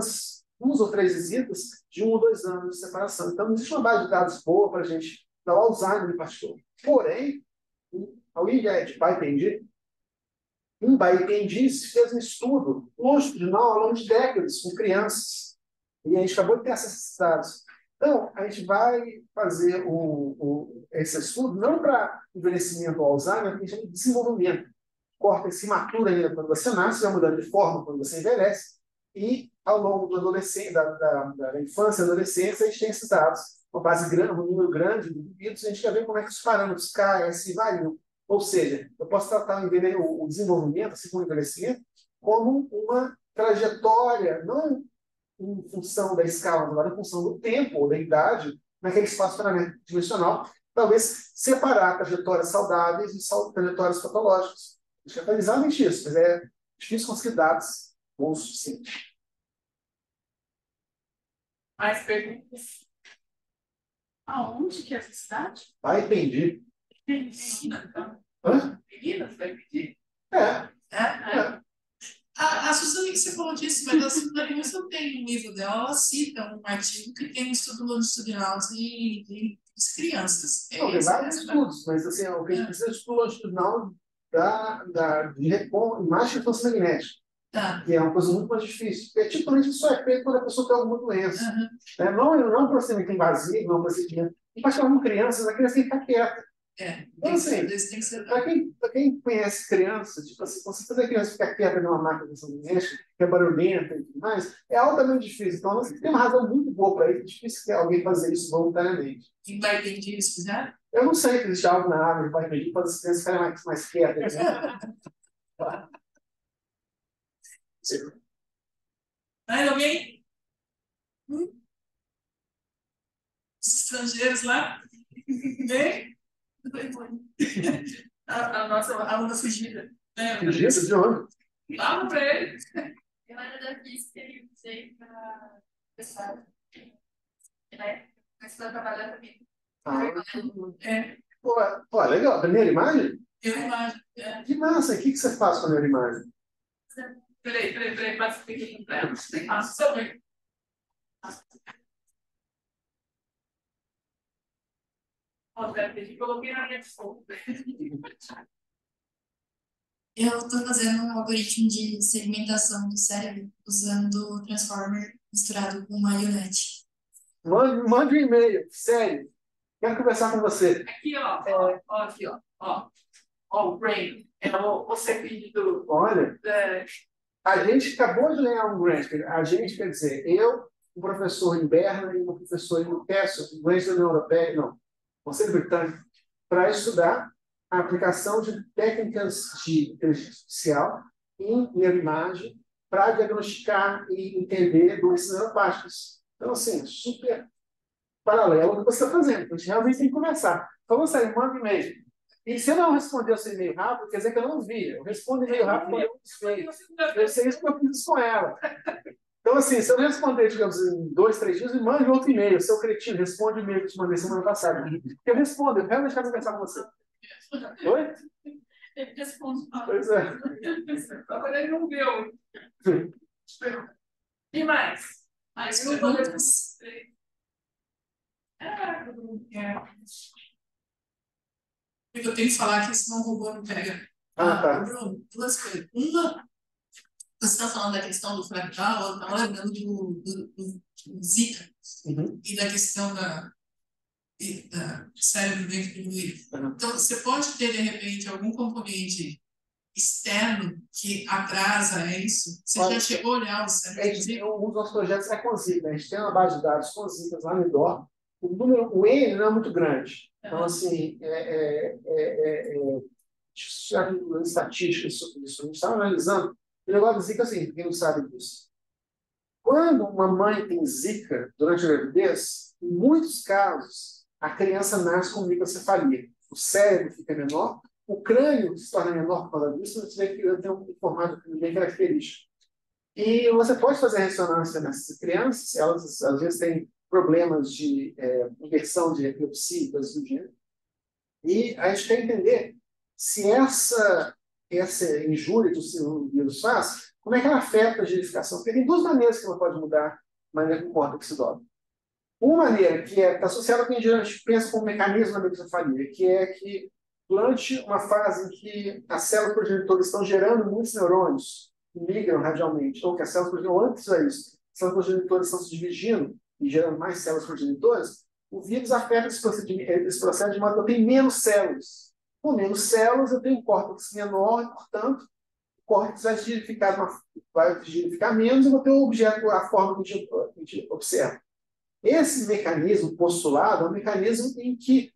duas ou três visitas de 1 ou 2 anos de separação. Então, não existe uma base de dados boa para a gente dar o Alzheimer em particular. Porém, alguém já é de BioPND? Em BioPND se fez um estudo longitudinal ao longo de décadas com crianças. E a gente acabou de ter acesso a esses dados. Então, a gente vai fazer esse estudo não para envelhecimento ou Alzheimer, a gente chama de desenvolvimento. Córtex se matura ainda quando você nasce, vai mudando de forma quando você envelhece, e ao longo da infância e adolescência, a gente tem esses dados, uma base grande, um número grande de indivíduos, a gente quer ver como é que os parâmetros K, S variam. Ou seja, eu posso tratar o desenvolvimento, assim como o envelhecimento, como uma trajetória, não em função da escala, mas em função do tempo ou da idade, naquele espaço dimensional, talvez separar trajetórias saudáveis de trajetórias patológicas. A gente quer fazer exatamente isso, mas é difícil conseguir dados bons o suficiente. Mais perguntas? Aonde que é essa cidade? Vai, entendi. Então. Hã? Meninas, vai pedir? É. A Suzane, que você falou disso, mas a Suzane Wilson tem um livro dela, ela cita um artigo que tem um estudo longitudinal de crianças. Não, tem vários estudos, mas assim, o que a gente precisa de estudo longitudinal de imagem de ressonância magnética, que é uma coisa muito mais difícil. Porque tipicamente isso é feito quando a pessoa tem alguma doença. Não é um procedimento invasivo, não é um procedimento. E para com crianças, a criança tem que ficar quieta. Então, assim, para quem conhece criança, tipo assim, você fazer a criança ficar quieta numa máquina de ressonância magnética, que é barulhenta e tudo mais, é altamente difícil. Então, assim, tem uma razão muito boa para isso, é difícil que alguém fazer isso voluntariamente. E vai pedir isso, né? Eu não sei se existe algo na árvore que vai pedir para as crianças ficarem mais quietas. Mais alguém? Os estrangeiros lá? Bem? A nossa aluna fugida. Fugida de onde? Fala para ele. Eu era da física e usei para pesquisar. Mas para trabalhar também. Pô, legal. Primeira imagem? Eu imagino. Que massa. O que você faz com a primeira imagem? Peraí, passa aqui para ela. Passa sobre. Coloquei na minha foto. Eu estou fazendo um algoritmo de segmentação do cérebro usando o Transformer misturado com marionete. Mande um e-mail, sério. Quero conversar com você. Aqui, aqui, ó. Ó, o Brain. É o CPI do. Olha, a gente acabou de ganhar um grant. A gente, quer dizer, eu, um professor em Berna e um professor em Newcastle, um grant da União Europeia, não, Conselho Britânico, para estudar a aplicação de técnicas de inteligência artificial em neuroimagem para diagnosticar e entender doenças neuropáticas. Então, assim, super paralelo ao que você está fazendo. A gente realmente tem que conversar. Então, você manda um e-mail. E se eu não responder o seu e-mail rápido, quer dizer que eu não vi. Eu respondo e-mail rápido quando eu sei. Eu sei isso que eu fiz com ela. Então, assim, se eu não responder, digamos, em 2, 3 dias, me mande outro e-mail. Seu cretino, responde o e-mail que eu te mandei semana passada. Eu respondo, eu realmente quero conversar com você. Oi? Ele responde. Pois é. Agora ele não viu. E mais? Mais perguntas? Eu tenho que falar que senão o robô não pega. Tá. Bruno, duas coisas. Uma, você está falando da questão do fractal, eu estava lembrando do Zika e da questão da cérebro dentro do diminuído. Então, você pode ter, de repente, algum componente externo que atrasa isso? Você já chegou a olhar o cérebro? Um dos nossos projetos é com Zika. A gente tem uma base de dados com Zika lá no IDOR. O N não é muito grande. Então, assim, já vi estatísticas sobre isso. A gente estava analisando. O negócio do Zika, assim, quem não sabe disso. Quando uma mãe tem Zika durante a gravidez, em muitos casos, a criança nasce com microcefalia. O cérebro fica menor, o crânio se torna menor por causa disso, você vê que tem um formato bem característico. E você pode fazer ressonância nessas crianças, elas às vezes têm problemas de inversão de epilepsia, coisas do gênero. E a gente quer entender se essa injúria que o vírus faz, como é que ela afeta a genificação. Porque tem duas maneiras que ela pode mudar a maneira que o córtex se dobra. Uma maneira que está associada com o que a gente pensa como mecanismo da microcefalia, que é que durante uma fase em que as células progenitoras estão gerando muitos neurônios, que migram radialmente, ou que as células progenitoras, antes é isso, as células progenitoras estão se dividindo, e gerando mais células progenitoras, o vírus afeta esse processo de modo que eu tenho menos células. Com menos células, eu tenho um córtex menor, e, portanto, o córtex vai rigidificar menos e vou ter o objeto, a forma que a gente observa. Esse mecanismo postulado é um mecanismo em que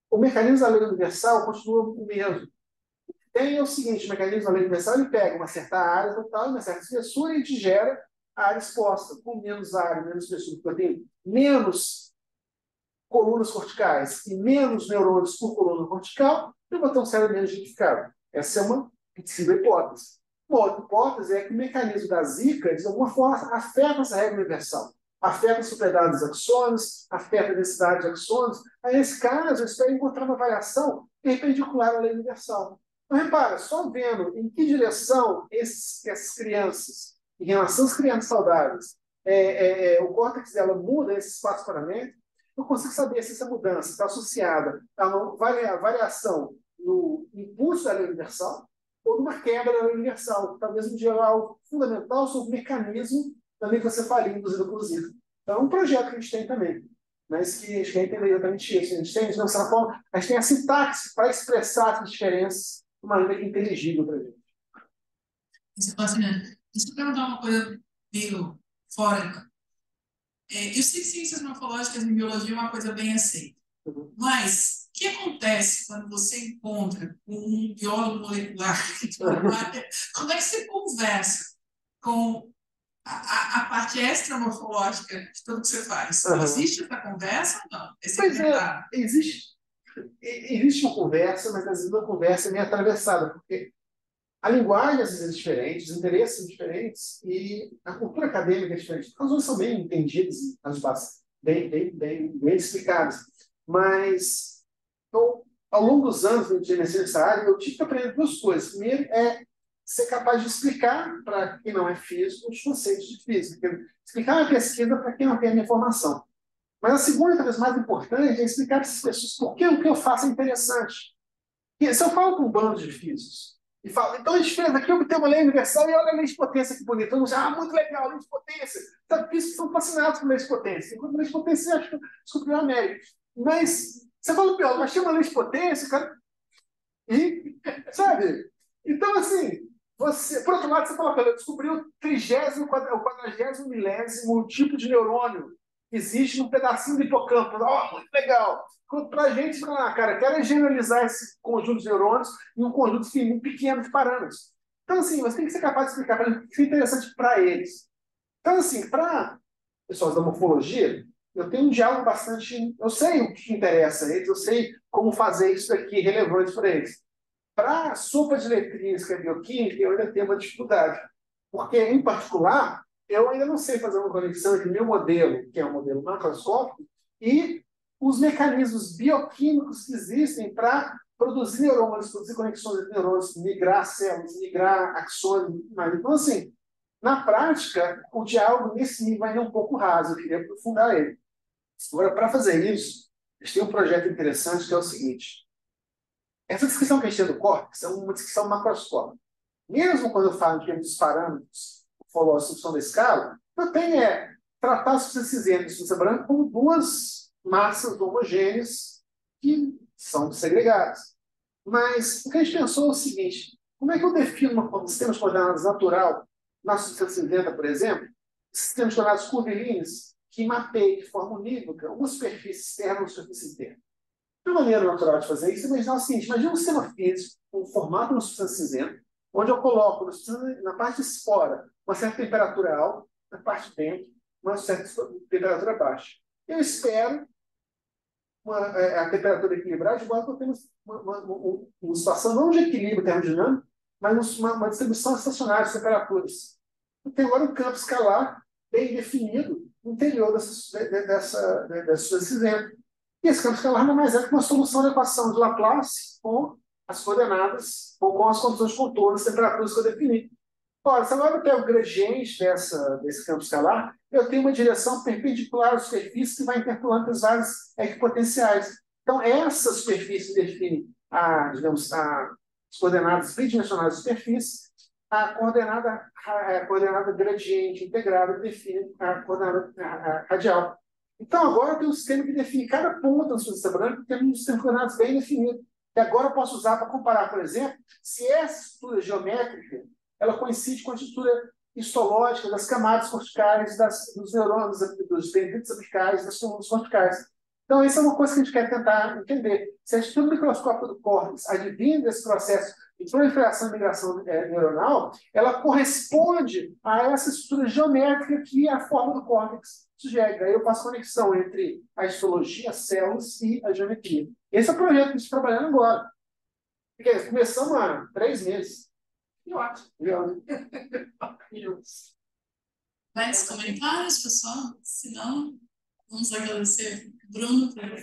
o mecanismo da lei universal continua o mesmo. Tem o seguinte, o mecanismo da lei universal, ele pega uma certa área total, uma certa espessura e te gera a área exposta. Com menos área, menos espessura, porque eu tenho menos colunas corticais e menos neurônios por coluna cortical, eu vou ter um cérebro menos identificado. Essa é uma possível hipótese. Uma outra hipótese é que o mecanismo da Zika, de alguma forma, afeta essa regra universal. Afeta as propriedades dos axônios, afeta a densidade de axônios. Aí, nesse caso, eu espero encontrar uma variação perpendicular à lei universal. Então, repara, só vendo em que direção essas crianças, em relação às crianças saudáveis, o córtex dela muda esse espaço paramétrico, eu consigo saber se essa mudança está associada a uma variação no impulso da lei universal ou numa quebra da lei universal, talvez um geral fundamental sobre o mecanismo da microcefalia induzida por Zika. Então, é um projeto que a gente tem também, mas que a gente quer entender exatamente isso. A gente tem, de uma certa forma, a gente tem a sintaxe para expressar essas diferenças de uma maneira inteligível para a gente. Isso é fascinante. Deixa eu perguntar uma coisa meio fora. Eu sei que ciências morfológicas em biologia é uma coisa bem aceita. Mas o que acontece quando você encontra um biólogo molecular? Como é que você conversa com a parte extramorfológica de tudo que você faz? Existe essa conversa ou não? Pois é, existe uma conversa, mas às vezes uma conversa é meio atravessada, porque a linguagem às vezes é diferente, os interesses são diferentes e a cultura acadêmica é diferente. As coisas são bem entendidas, bem explicadas. Mas, então, ao longo dos anos nessa área, eu tive que aprender duas coisas. Primeiro é ser capaz de explicar para quem não é físico os conceitos de física. Explicar a pesquisa para quem não tem a minha formação. Mas a segunda, talvez mais importante, é explicar para essas pessoas por que o que eu faço é interessante. Porque se eu falo com um bando de físicos e falo, então a gente fez aqui, obter uma lei universal e olha a lei de potência que bonita. Então, muito legal, lei de potência. Sabe, físicos são fascinados com lei de potência. Enquanto lei de potência, acho que descobriu a América. Mas você fala, pior, mas tinha uma lei de potência, cara. E, sabe? Então, assim, por outro lado, você fala, eu descobri o 30º, o 40º milésimo tipo de neurônio que existe num pedacinho do hipocampo. Muito legal. Para a gente, cara, quero generalizar esse conjunto de neurônios em um conjunto pequeno de parâmetros. Então, assim, você tem que ser capaz de explicar para eles o que é interessante para eles. Então, assim, para pessoas da morfologia, eu tenho um diálogo bastante... Eu sei o que interessa a eles, eu sei como fazer isso daqui relevante para eles. Para a sopa de letrinhas, que é bioquímica, eu ainda tenho uma dificuldade. Porque, em particular, eu ainda não sei fazer uma conexão entre o meu modelo, que é um modelo macroscópico, e os mecanismos bioquímicos que existem para produzir neurônios, produzir conexões entre neurônios, migrar células, migrar axônios. Então, assim, na prática, o diálogo nesse nível ainda é um pouco raso, eu queria aprofundar ele. Agora, para fazer isso, a gente tem um projeto interessante que é o seguinte. Essa descrição que a gente tem do córtex é uma descrição macroscópica. Mesmo quando eu falo dos parâmetros morfológicos da escala, eu tenho tratar as substâncias cinzentas e substância branca como duas massas homogêneas que são segregadas. Mas o que a gente pensou é o seguinte: como é que eu defino um sistema de coordenadas natural na substância cinzenta, por exemplo, sistemas de coordenadas curvilíneas que mapeiam de forma unívoca uma superfície externa e uma superfície interna? A maneira natural de fazer isso é imaginar o seguinte: imagina um sistema físico com formato de uma substância cinzenta, onde eu coloco na parte de fora uma certa temperatura alta, na parte de dentro uma certa temperatura baixa. Eu espero a temperatura equilibrada, de modo que eu tenho uma situação não de equilíbrio termodinâmico, mas uma distribuição estacionária de temperaturas. Eu tenho agora um campo escalar bem definido no interior dessa substância cinzenta. E esse campo escalar nada mais é que uma solução da equação de Laplace com as coordenadas, ou com as condições de contorno, as temperaturas que eu defini. Ora, se agora eu pego o gradiente desse campo escalar, eu tenho uma direção perpendicular à superfície que vai interpolando entre as várias equipotenciais. Então, essa superfície define as coordenadas bidimensionais da superfície, a coordenada gradiente integrada define a coordenada radial. Então, agora eu tenho um sistema que define cada ponta da sua sistema branco, tem um sistema de coordenadas bem definido. E agora eu posso usar para comparar, por exemplo, se essa estrutura geométrica ela coincide com a estrutura histológica das camadas corticais, dos neurônios, dos dendritos apicais, das colunas corticais. Então, isso é uma coisa que a gente quer tentar entender. Se a estrutura microscópica do córtex advindo desse processo de proliferação e migração neuronal, ela corresponde a essa estrutura geométrica que a forma do córtex sugere. Aí eu faço conexão entre a histologia, as células e a geometria. Esse é o projeto que a gente está trabalhando agora. Começamos há 3 meses. Que ótimo. Mais comentários, pessoal? Se não, vamos agradecer Bruno pelo